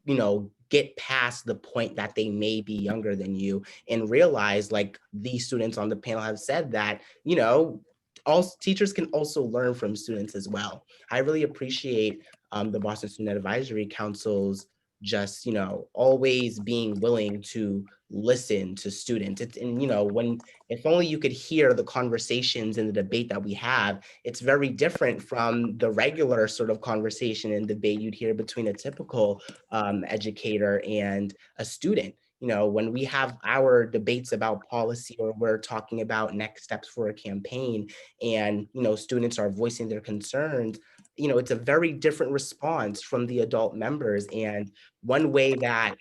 you know, get past the point that they may be younger than you, and realize, like these students on the panel have said, that, you know, all teachers can also learn from students as well. I really appreciate the Boston Student Advisory Council's just, you know, always being willing to listen to students. And, you know, when, if only you could hear the conversations and the debate that we have, it's very different from the regular sort of conversation and debate you'd hear between a typical educator and a student. You know, when we have our debates about policy, or we're talking about next steps for a campaign, and, you know, students are voicing their concerns, you know, it's a very different response from the adult members. And one way that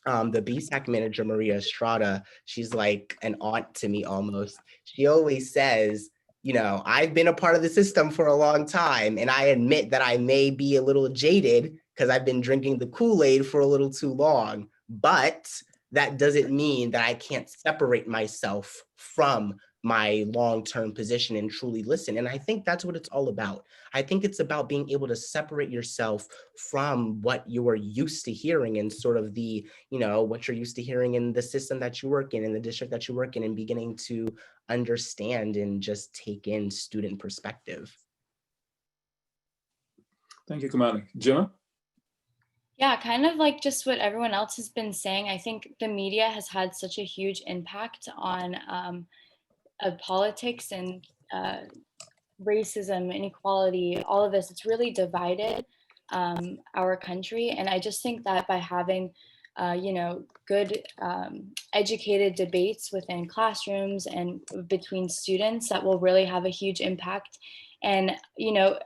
the BSAC manager, Maria Estrada, she's like an aunt to me almost. She always says, you know, I've been a part of the system for a long time, and I admit that I may be a little jaded because I've been drinking the Kool-Aid for a little too long, but that doesn't mean that I can't separate myself from my long-term position and truly listen. And I think that's what it's all about. I think it's about being able to separate yourself from what you are used to hearing, and sort of the, you know, what you're used to hearing in the system that you work in the district that you work in, and beginning to understand and just take in student perspective. Thank you, Kamani. Gemma? Yeah, kind of like just what everyone else has been saying. I think the media has had such a huge impact on politics and racism, inequality, all of this. It's really divided our country. And I just think that by having, you know, good educated debates within classrooms and between students, that will really have a huge impact. And, you know,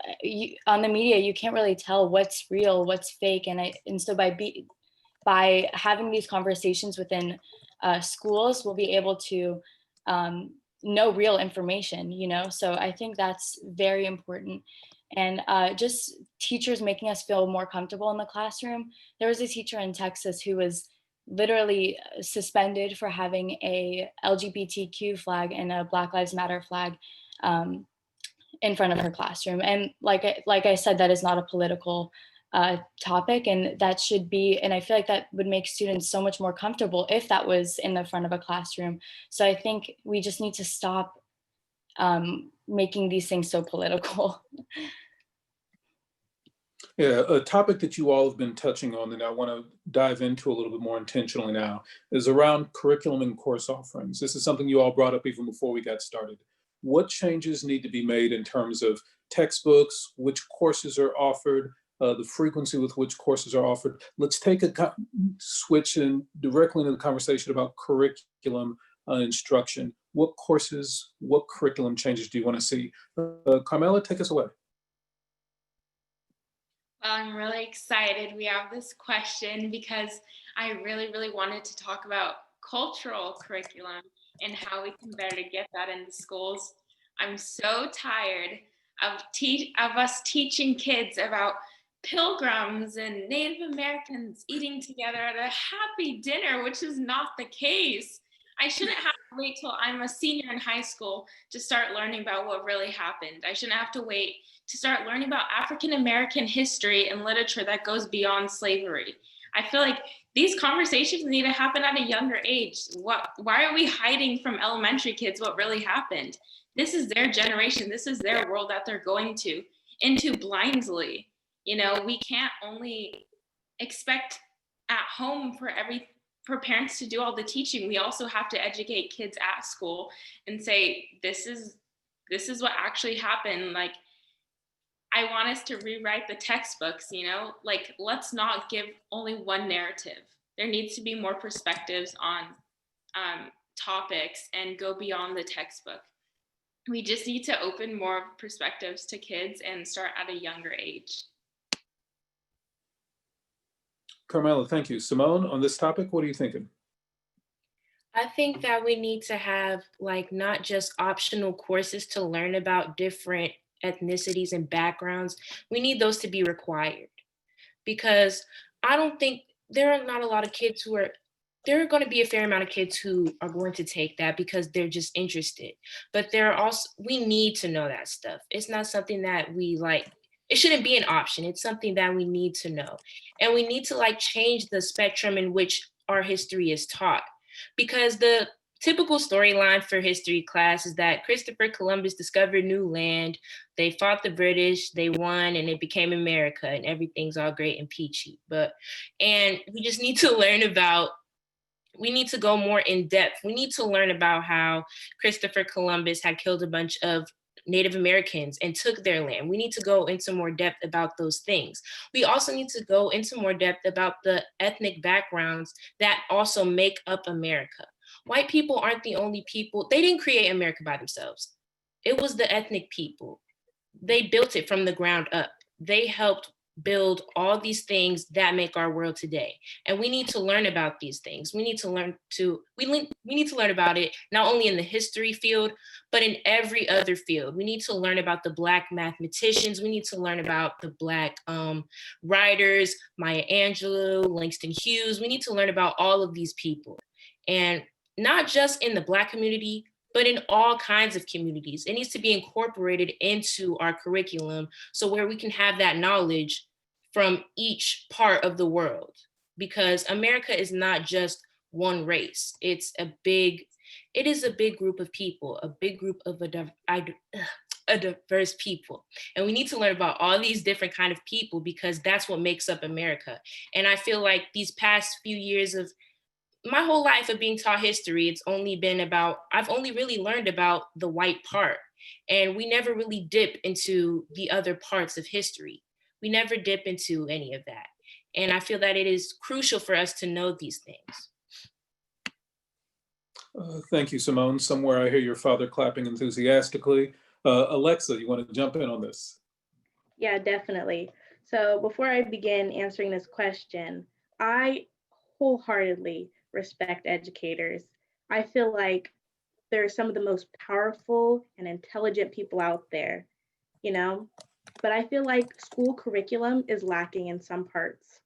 on the media, you can't really tell what's real, what's fake. And so by having these conversations within schools, we'll be able to know real information, you know? So I think that's very important. And just teachers making us feel more comfortable in the classroom. There was a teacher in Texas who was literally suspended for having a LGBTQ flag and a Black Lives Matter flag in front of her classroom. And like I said, that is not a political topic, and that should be, and I feel like that would make students so much more comfortable if that was in the front of a classroom. So I think we just need to stop making these things so political. Yeah, a topic that you all have been touching on that I want to dive into a little bit more intentionally now is around curriculum and course offerings. This is something you all brought up even before we got started. what changes need to be made in terms of textbooks, which courses are offered, the frequency with which courses are offered. Let's take a switch in directly into the conversation about curriculum instruction. What courses, what curriculum changes do you want to see? Carmela, take us away. Well, I'm really excited we have this question because I really, really wanted to talk about cultural curriculum and how we can better get that in the schools. I'm so tired of us teaching kids about pilgrims and Native Americans eating together at a happy dinner, which is not the case. I shouldn't have to wait till I'm a senior in high school to start learning about what really happened. I shouldn't have to wait to start learning about African American history and literature that goes beyond slavery. I feel like these conversations need to happen at a younger age. Why are we hiding from elementary kids what really happened? This is their generation. This is their world that they're going into blindly. You know, we can't only expect at home for parents to do all the teaching. We also have to educate kids at school and say, this is what actually happened. Like, I want us to rewrite the textbooks, you know, like, let's not give only one narrative. There needs to be more perspectives on topics and go beyond the textbook. We just need to open more perspectives to kids and start at a younger age. Carmela, thank you. Simone, on this topic, what are you thinking? I think that we need to have like not just optional courses to learn about different ethnicities and backgrounds. We need those to be required, because I don't think there are not a lot of kids who are, there are going to be a fair amount of kids who are going to take that because they're just interested. But there are also, we need to know that stuff. It's not something that we like, it shouldn't be an option. It's something that we need to know. And we need to like change the spectrum in which our history is taught. Because the typical storyline for history class is that Christopher Columbus discovered new land, they fought the British, they won, and it became America, and everything's all great and peachy. And we just need to learn about, we need to go more in depth. We need to learn about how Christopher Columbus had killed a bunch of Native Americans and took their land. We need to go into more depth about those things. We also need to go into more depth about the ethnic backgrounds that also make up America. White people aren't the only people. They didn't create America by themselves. It was the ethnic people. They built it from the ground up. They helped build all these things that make our world today. And we need to learn about these things. We need to learn about it, not only in the history field, but in every other field. We need to learn about the Black mathematicians. We need to learn about the Black writers, Maya Angelou, Langston Hughes. We need to learn about all of these people. And not just in the Black community, but in all kinds of communities. It needs to be incorporated into our curriculum, so where we can have that knowledge from each part of the world. Because America is not just one race. It is a big group of people, a big group of a diverse people. And we need to learn about all these different kind of people, because that's what makes up America. And I feel like these past few years of my whole life of being taught history, it's only been about, I've only really learned about the white part. And we never really dip into the other parts of history. We never dip into any of that. And I feel that it is crucial for us to know these things. Thank you, Simone. Somewhere I hear your father clapping enthusiastically. Alexa, you want to jump in on this? Yeah, definitely. So before I begin answering this question, I wholeheartedly respect educators. I feel like they're some of the most powerful and intelligent people out there, you know, but I feel like school curriculum is lacking in some parts.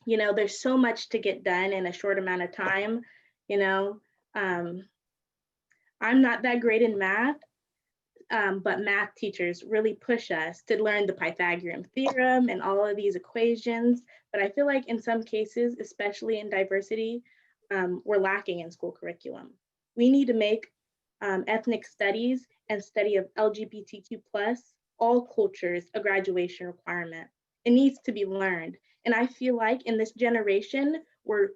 You know, there's so much to get done in a short amount of time, you know. I'm not that great in math, but math teachers really push us to learn the Pythagorean theorem and all of these equations. But I feel like in some cases, especially in diversity, we're lacking in school curriculum. We need to make ethnic studies and study of LGBTQ+ all cultures a graduation requirement. It needs to be learned. And I feel like in this generation, we're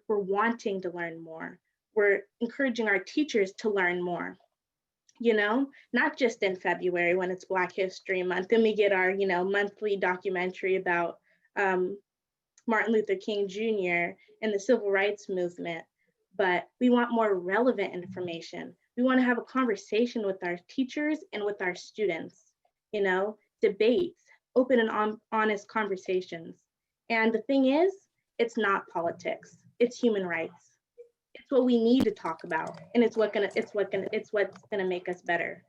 wanting to learn more. We're encouraging our teachers to learn more. you know, not just in February when it's Black History Month. Then we get our, you know, monthly documentary about Martin Luther King Jr. and the Civil Rights Movement. But we want more relevant information. We want to have a conversation with our teachers and with our students, you know, debates, open and honest conversations. And the thing is, it's not politics, it's human rights. It's what we need to talk about, and it's what's gonna make us better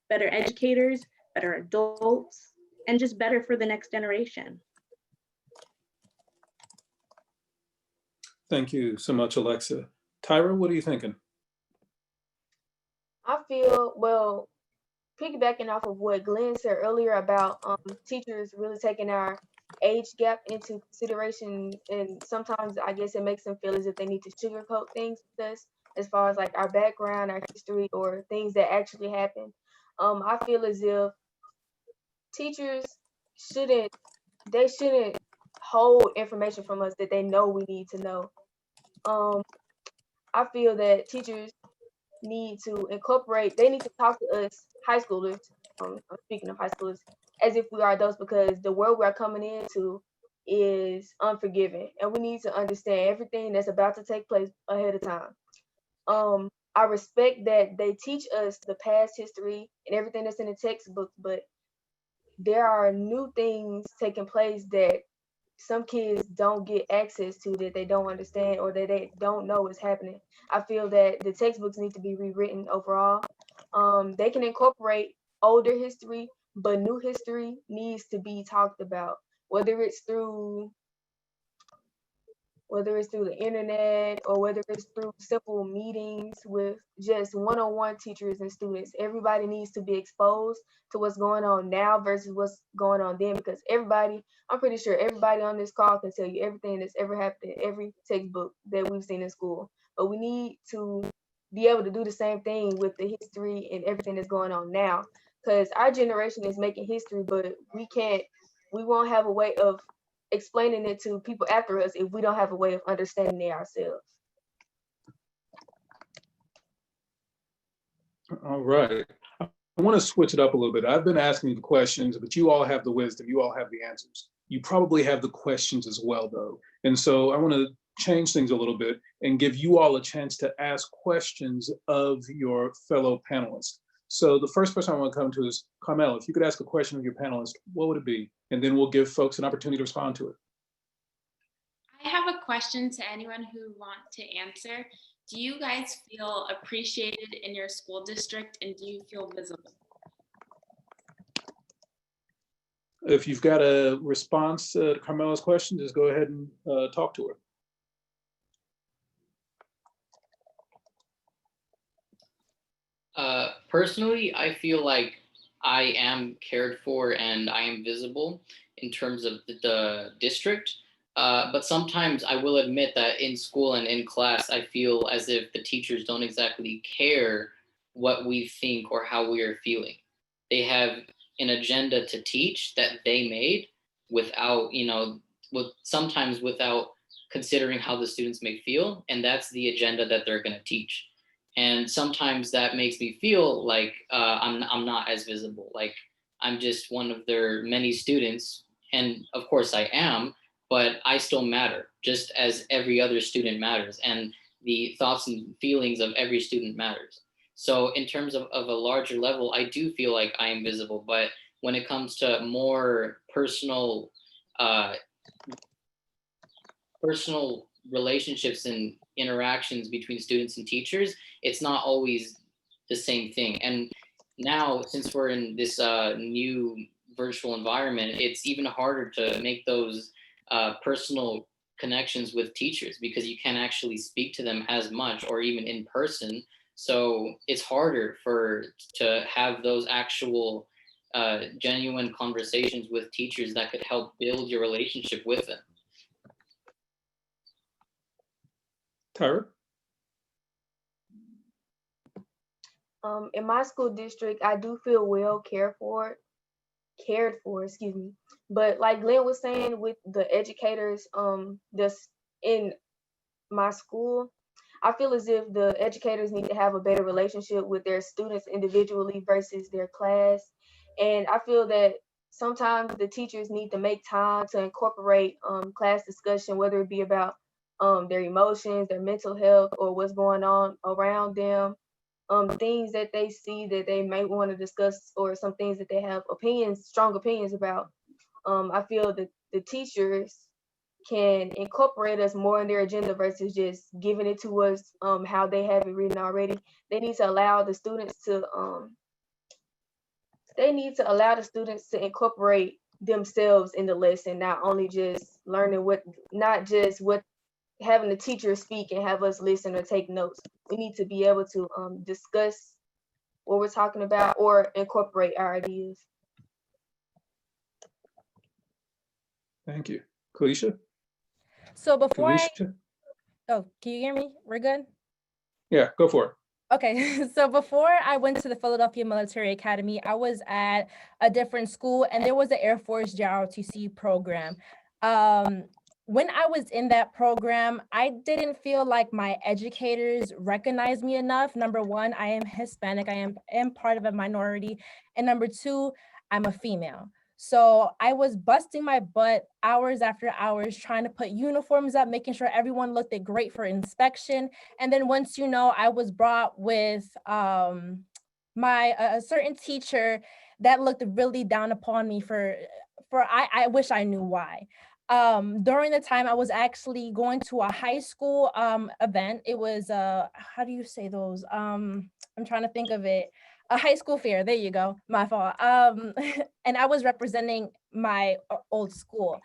educators, better adults, and just better for the next generation. Thank you so much, Alexa. Tyra, what are you thinking? I feel, well, piggybacking off of what Glenn said earlier about teachers really taking our age gap into consideration, and sometimes I guess it makes them feel as if they need to sugarcoat things with us as far as like our background, our history, or things that actually happened. I feel as if teachers shouldn't shouldn't hold information from us that they know we need to know. I feel that teachers need to incorporate, they need to talk to us high schoolers, I'm speaking of high schoolers, as if we are adults, because the world we're coming into is unforgiving, and we need to understand everything that's about to take place ahead of time. I respect that they teach us the past history and everything that's in the textbook, but there are new things taking place that some kids don't get access to, that they don't understand or that they don't know is happening. I feel that the textbooks need to be rewritten overall. They can incorporate older history, but new history needs to be talked about, whether it's through the internet or whether it's through simple meetings with just one-on-one teachers and students. Everybody needs to be exposed to what's going on now versus what's going on then, because I'm pretty sure everybody on this call can tell you everything that's ever happened in every textbook that we've seen in school. But we need to be able to do the same thing with the history and everything that's going on now, because our generation is making history, but we won't have a way of explaining it to people after us if we don't have a way of understanding it ourselves. All right. I want to switch it up a little bit. I've been asking you the questions, but you all have the wisdom. You all have the answers. You probably have the questions as well, though. And so I want to change things a little bit and give you all a chance to ask questions of your fellow panelists. So the first person I want to come to is Carmel. If you could ask a question of your panelists, what would it be? And then we'll give folks an opportunity to respond to it. I have a question to anyone who wants to answer. Do you guys feel appreciated in your school district, and do you feel visible? If you've got a response to Carmela's question, just go ahead and talk to her. Personally, I feel like I am cared for and I am visible in terms of the district. But sometimes I will admit that in school and in class, I feel as if the teachers don't exactly care what we think or how we are feeling. They have an agenda to teach that they made without, sometimes without considering how the students may feel. And that's the agenda that they're going to teach. And sometimes that makes me feel like I'm not as visible. Like I'm just one of their many students. And of course I am, but I still matter just as every other student matters. And the thoughts and feelings of every student matters. So in terms of a larger level, I do feel like I am visible, but when it comes to more personal relationships and interactions between students and teachers, it's not always the same thing. And now, since we're in this new virtual environment, it's even harder to make those personal connections with teachers because you can't actually speak to them as much or even in person. So it's harder to have those actual genuine conversations with teachers that could help build your relationship with them. Tyra? In my school district, I do feel well cared for, excuse me. But like Glenn was saying, with the educators that's in my school, I feel as if the educators need to have a better relationship with their students individually versus their class. And I feel that sometimes the teachers need to make time to incorporate class discussion, whether it be about their emotions, their mental health, or what's going on around them, things that they see that they may want to discuss, or some things that they have strong opinions about. I feel that the teachers can incorporate us more in their agenda versus just giving it to us how they have it written already. They need to allow the students to incorporate themselves in the lesson, not only just learning not just what having the teacher speak and have us listen or take notes. We need to be able to discuss what we're talking about or incorporate our ideas. Thank you. Kalisha? So before Kalisha? oh, can you hear me? We're good? Yeah, go for it. Okay, so before I went to the Philadelphia Military Academy, I was at a different school, and there was the Air Force JROTC program. When I was in that program, I didn't feel like my educators recognized me enough. Number one, I am Hispanic, I am part of a minority. And number two, I'm a female. So I was busting my butt hours after hours trying to put uniforms up, making sure everyone looked great for inspection. And then once you know, I was brought with a certain teacher that looked really down upon me for I wish I knew why. During the time I was actually going to a high school event. It was how do you say those? I'm trying to think of it. A high school fair. There you go. My fault. And I was representing my old school.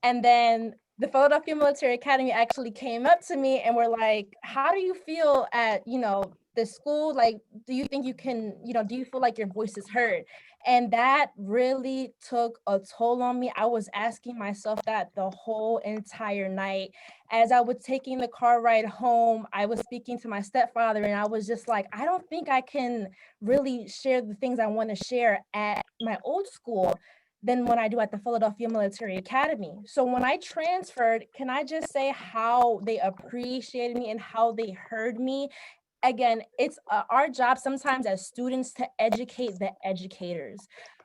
And then the Philadelphia Military Academy actually came up to me and were like, how do you feel at, the school? Like, do you think you can, do you feel like your voice is heard? And that really took a toll on me. I was asking myself that the whole entire night. As I was taking the car ride home, I was speaking to my stepfather, and I was just like, I don't think I can really share the things I want to share at my old school than when I do at the Philadelphia Military Academy. So when I transferred, can I just say how they appreciated me and how they heard me? Again, it's our job sometimes as students to educate the educators.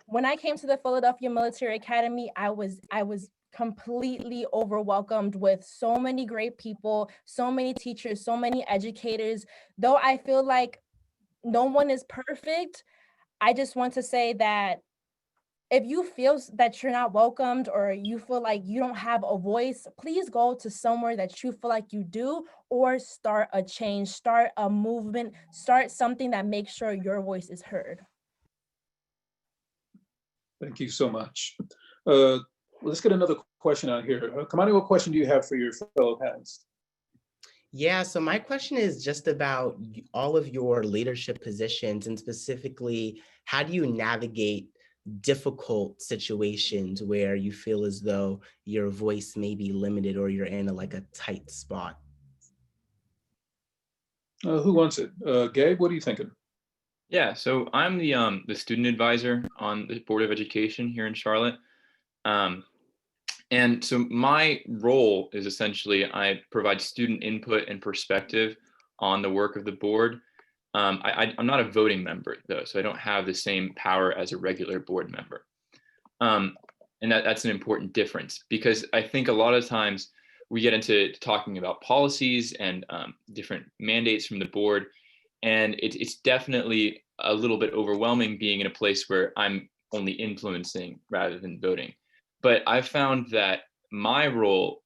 When I came to the Philadelphia Military Academy, I was completely overwhelmed with so many great people, so many teachers, so many educators. Though I feel like no one is perfect, I just want to say that if you feel that you're not welcomed or you feel like you don't have a voice, please go to somewhere that you feel like you do, or start a change, start a movement, start something that makes sure your voice is heard. Thank you so much. Let's get another question out here. Kamani, what question do you have for your fellow panelists? Yeah, so my question is just about all of your leadership positions, and specifically, how do you navigate difficult situations where you feel as though your voice may be limited or you're in a tight spot? Who wants it? Gabe, what are you thinking? Yeah, so I'm the student advisor on the Board of Education here in Charlotte. And so my role is essentially I provide student input and perspective on the work of the board. I'm not a voting member though, so I don't have the same power as a regular board member. And that's an important difference, because I think a lot of times we get into talking about policies and different mandates from the board, and it's definitely a little bit overwhelming being in a place where I'm only influencing rather than voting. But I've found that my role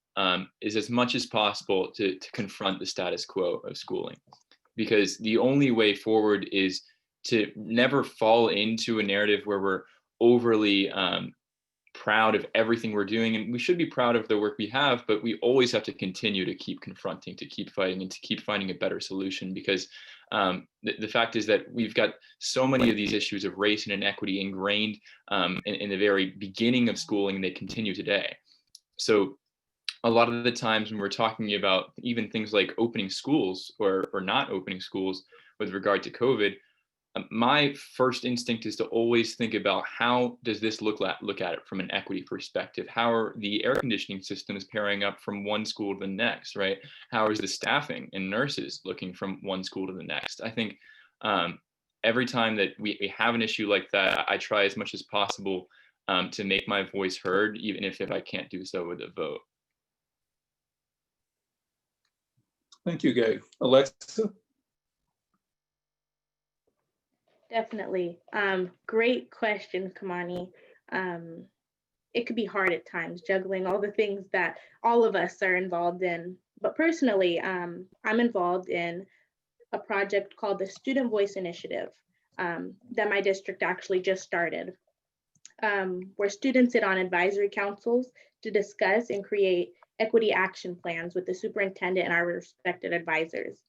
is as much as possible to confront the status quo of schooling, because the only way forward is to never fall into a narrative where we're overly proud of everything we're doing. And we should be proud of the work we have, but we always have to continue to keep confronting, to keep fighting, and to keep finding a better solution, because the fact is that we've got so many of these issues of race and inequity ingrained in the very beginning of schooling, and they continue today. So a lot of the times when we're talking about even things like opening schools or not opening schools with regard to COVID, my first instinct is to always think about how does this look at it from an equity perspective? How are the air conditioning systems pairing up from one school to the next, right? How is the staffing and nurses looking from one school to the next? I think every time that we have an issue like that, I try as much as possible to make my voice heard, even if I can't do so with a vote. Thank you, Gabe. Alexa? Definitely. Great question, Kamani. It could be hard at times juggling all the things that all of us are involved in. But personally, I'm involved in a project called the Student Voice Initiative that my district actually just started, where students sit on advisory councils to discuss and create equity action plans with the superintendent and our respected advisors.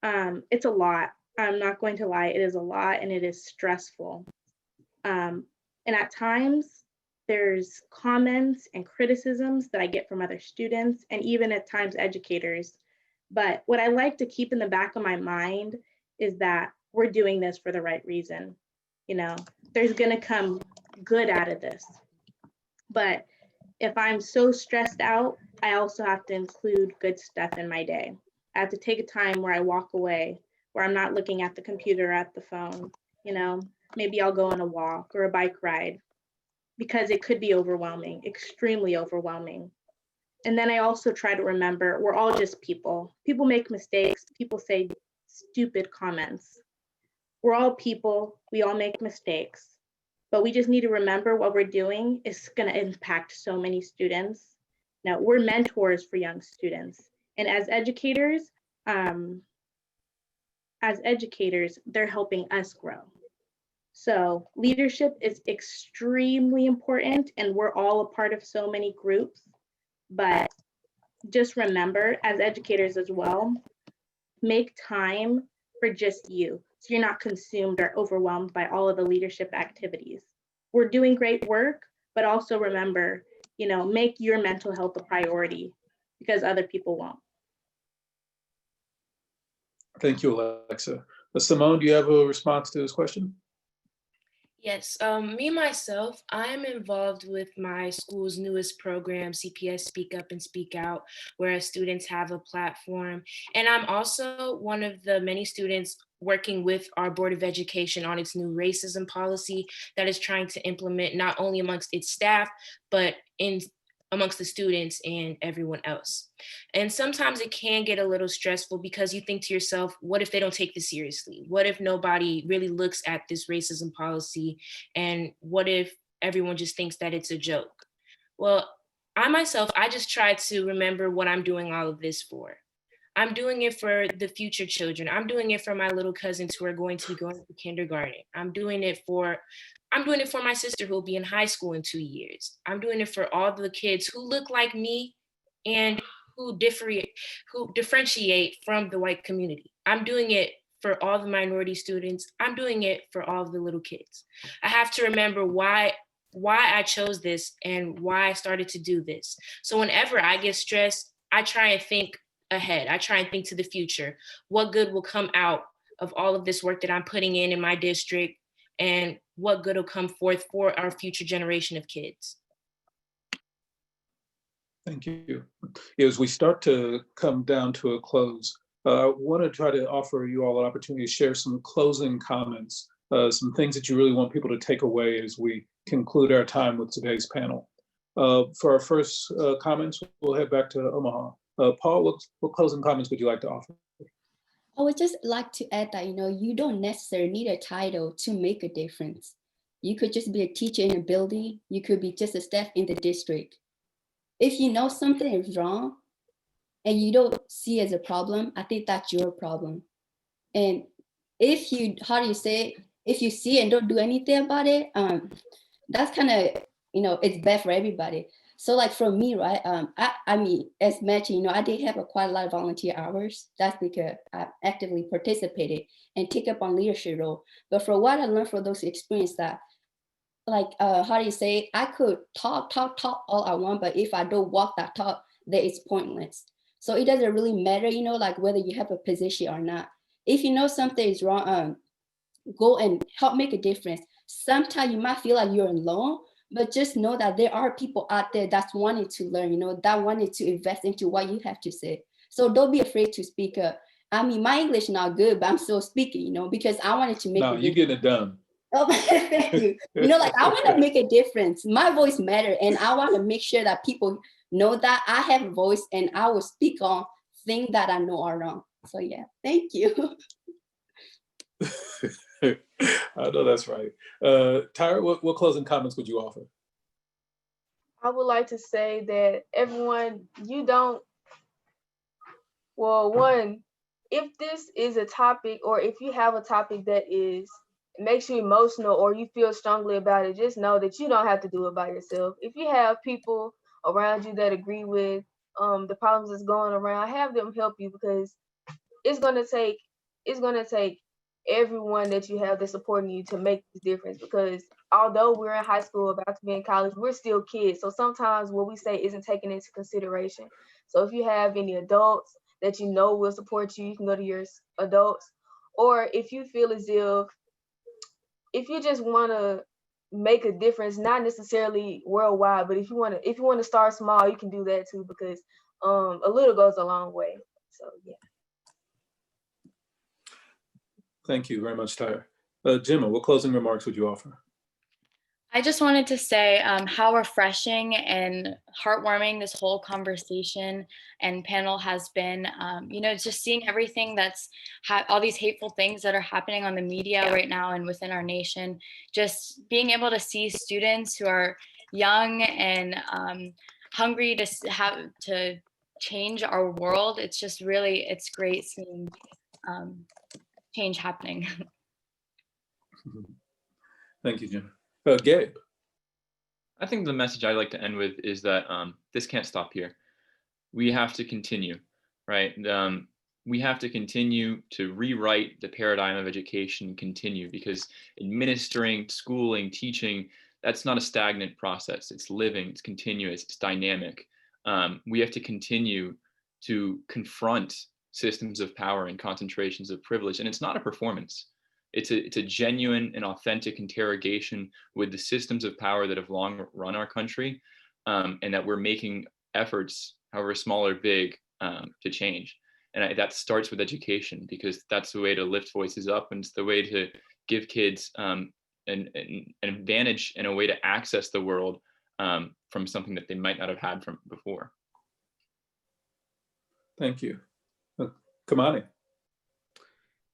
It's a lot. I'm not going to lie, it is a lot and it is stressful. And at times, there's comments and criticisms that I get from other students and even at times educators. But what I like to keep in the back of my mind is that we're doing this for the right reason. You know, there's gonna come good out of this. But if I'm so stressed out, I also have to include good stuff in my day. I have to take a time where I walk away, where I'm not looking at the computer or at the phone. You know, maybe I'll go on a walk or a bike ride because it could be overwhelming, extremely overwhelming. And then I also try to remember we're all just people. People make mistakes. People say stupid comments. We're all people. We all make mistakes. But we just need to remember what we're doing is going to impact so many students. Now, we're mentors for young students. And as educators, they're helping us grow. So leadership is extremely important, and we're all a part of so many groups. But just remember, as educators as well, make time for just you, so you're not consumed or overwhelmed by all of the leadership activities. We're doing great work, but also remember, you know, make your mental health a priority because other people won't. Thank you, Alexa. Simone, do you have a response to this question? Yes, me myself, I'm involved with my school's newest program, CPS Speak Up and Speak Out, where students have a platform. And I'm also one of the many students working with our Board of Education on its new racism policy that is trying to implement not only amongst its staff, but amongst the students and everyone else. And sometimes it can get a little stressful because you think to yourself, what if they don't take this seriously? What if nobody really looks at this racism policy? And what if everyone just thinks that it's a joke? Well, I just try to remember what I'm doing all of this for. I'm doing it for the future children. I'm doing it for my little cousins who are going to be going to kindergarten. I'm doing it for my sister who will be in high school in 2 years. I'm doing it for all the kids who look like me and who differentiate from the white community. I'm doing it for all the minority students. I'm doing it for all the little kids. I have to remember why I chose this and why I started to do this. So whenever I get stressed, I try and think ahead. I try and think to the future. What good will come out of all of this work that I'm putting in my district, and what good will come forth for our future generation of kids? Thank you. As we start to come down to a close, I want to try to offer you all an opportunity to share some closing comments, some things that you really want people to take away as we conclude our time with today's panel. For our first comments, we'll head back to Omaha. Paul, what closing comments would you like to offer? I would just like to add that, you know, you don't necessarily need a title to make a difference. You could just be a teacher in a building. You could be just a staff in the district. If you know something is wrong and you don't see it as a problem, I think that's your problem. And if you, if you see it and don't do anything about it, that's kind of, you know, it's bad for everybody. So like for me, right, I mean, as mentioned, you know, I did have quite a lot of volunteer hours. That's because I actively participated and take up on leadership role. But for what I learned from those experiences, that like, I could talk all I want, but if I don't walk that talk, then it's pointless. So it doesn't really matter, you know, like whether you have a position or not. If you know something is wrong, go and help make a difference. Sometimes you might feel like you're alone, but just know that there are people out there that's wanting to learn, you know, that wanted to invest into what you have to say. So don't be afraid to speak up. I mean, my English not good, but I'm still speaking, you know, because I wanted to make No, a you're difference. getting it done. Oh, thank you. You know, like I want to make a difference. My voice matter, and I want to make sure that people know that I have a voice and I will speak on things that I know are wrong. So yeah, thank you. I know that's right. Tyra, what closing comments would you offer? I would like to say that everyone, one, if this is a topic, or if you have a topic that makes you emotional or you feel strongly about it, just know that you don't have to do it by yourself. If you have people around you that agree with the problems that's going around, have them help you, because it's gonna take everyone that you have that's supporting you to make this difference. Because although we're in high school, about to be in college, we're still kids. So sometimes what we say isn't taken into consideration. So if you have any adults that you know will support you, you can go to your adults. Or if you feel as if you just want to make a difference, not necessarily worldwide, but if you want to start small, you can do that too, because a little goes a long way. So yeah. Thank you very much, Tyra. Gemma, what closing remarks would you offer? I just wanted to say how refreshing and heartwarming this whole conversation and panel has been. You know, just seeing everything that's all these hateful things that are happening on the media right now and within our nation, just being able to see students who are young and hungry to change our world. It's just really, it's great seeing change happening. Thank you, Jim. Gabe. I think the message I'd like to end with is that this can't stop here. We have to continue, right? We have to continue to rewrite the paradigm of education, continue, because administering, schooling, teaching, that's not a stagnant process. It's living, it's continuous, it's dynamic. We have to continue to confront systems of power and concentrations of privilege, and it's not a performance. It's a genuine and authentic interrogation with the systems of power that have long run our country, and that we're making efforts, however small or big, to change. And that starts with education, because that's the way to lift voices up, and it's the way to give kids an advantage and a way to access the world from something that they might not have had from before. Thank you. Kamani.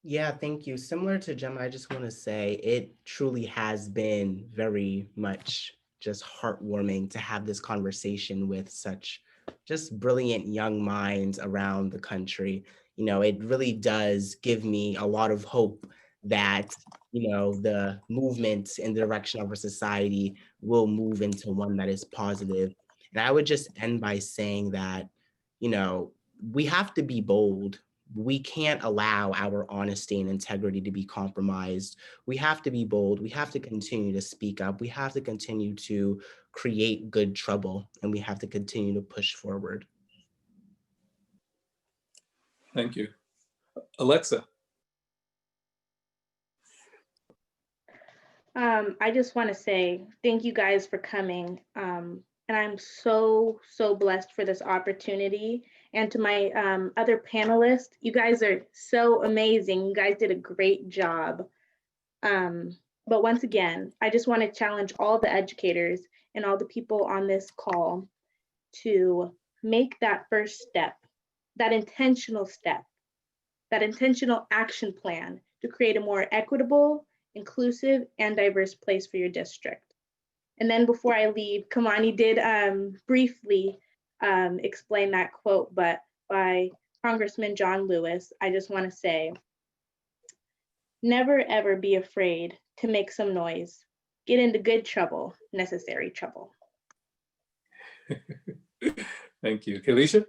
Yeah, thank you. Similar to Gemma, I just want to say it truly has been very much just heartwarming to have this conversation with such just brilliant young minds around the country. You know, it really does give me a lot of hope that, you know, the movement in the direction of our society will move into one that is positive. And I would just end by saying that, you know, we have to be bold. We can't allow our honesty and integrity to be compromised. We have to be bold. We have to continue to speak up. We have to continue to create good trouble, and we have to continue to push forward. Thank you. Alexa. I just want to say thank you guys for coming. And I'm so blessed for this opportunity. And to my other panelists, you guys are so amazing. You guys did a great job. But once again, I just want to challenge all the educators and all the people on this call to make that first step, that intentional step, that intentional action plan to create a more equitable, inclusive, and diverse place for your district. And then before I leave, Kamani did briefly explain that quote, but by Congressman John Lewis, I just want to say, never ever be afraid to make some noise. Get into good trouble, necessary trouble. Thank you. Kalisha?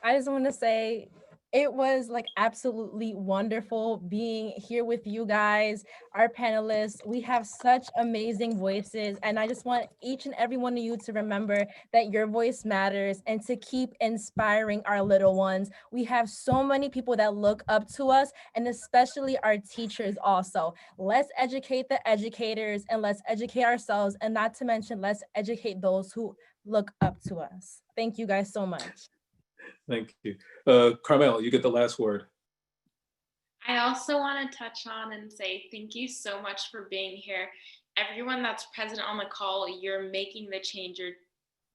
I just want to say It was like absolutely wonderful being here with you guys, our panelists. We have such amazing voices, and I just want each and every one of you to remember that your voice matters and to keep inspiring our little ones. We have so many people that look up to us, and especially our teachers also. Let's educate the educators and let's educate ourselves, and not to mention, let's educate those who look up to us. Thank you guys so much. Thank you. Carmel, you get the last word. I also want to touch on and say thank you so much for being here. Everyone that's present on the call, you're making the change. You're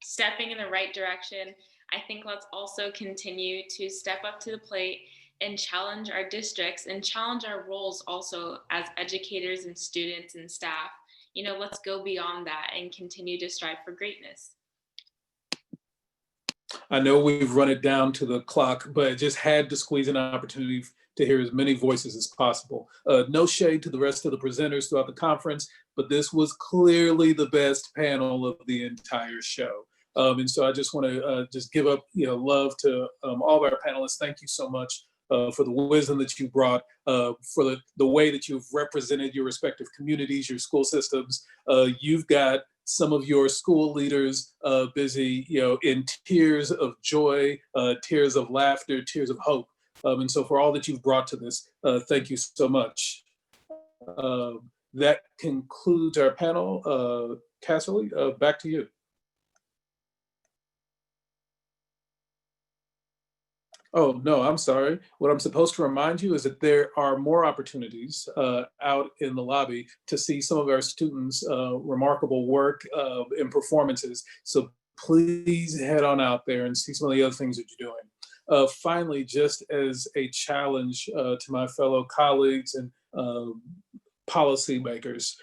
stepping in the right direction. I think let's also continue to step up to the plate and challenge our districts and challenge our roles also as educators and students and staff. Let's go beyond that and continue to strive for greatness. I know we've run it down to the clock, but just had to squeeze an opportunity to hear as many voices as possible. No shade to the rest of the presenters throughout the conference, but this was clearly the best panel of the entire show. And so I just want to just give up love to all of our panelists. Thank you so much for the wisdom that you brought, for the way that you've represented your respective communities, your school systems. You've got some of your school leaders busy, in tears of joy, tears of laughter, tears of hope. And so for all that you've brought to this, thank you so much. That concludes our panel. Casserly, back to you. Oh, no, I'm sorry. What I'm supposed to remind you is that there are more opportunities out in the lobby to see some of our students' remarkable work and performances. So please head on out there and see some of the other things that you're doing. Finally, just as a challenge to my fellow colleagues and policymakers,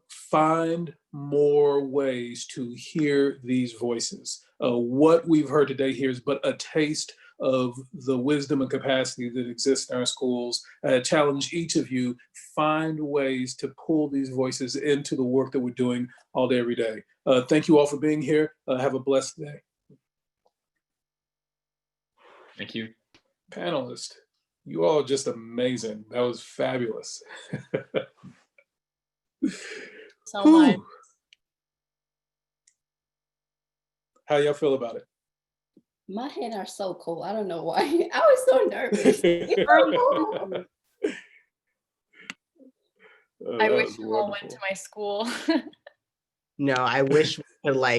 find more ways to hear these voices. What we've heard today here is but a taste of the wisdom and capacity that exists in our schools. Challenge each of you, find ways to pull these voices into the work that we're doing all day, every day. Thank you all for being here. Have a blessed day. Thank you. Panelists, you all are just amazing. That was fabulous. So much. How y'all feel about it? My hands are so cold. I don't know why. I was so nervous. It's so cold. I wish you all went to my school. No, I wish we could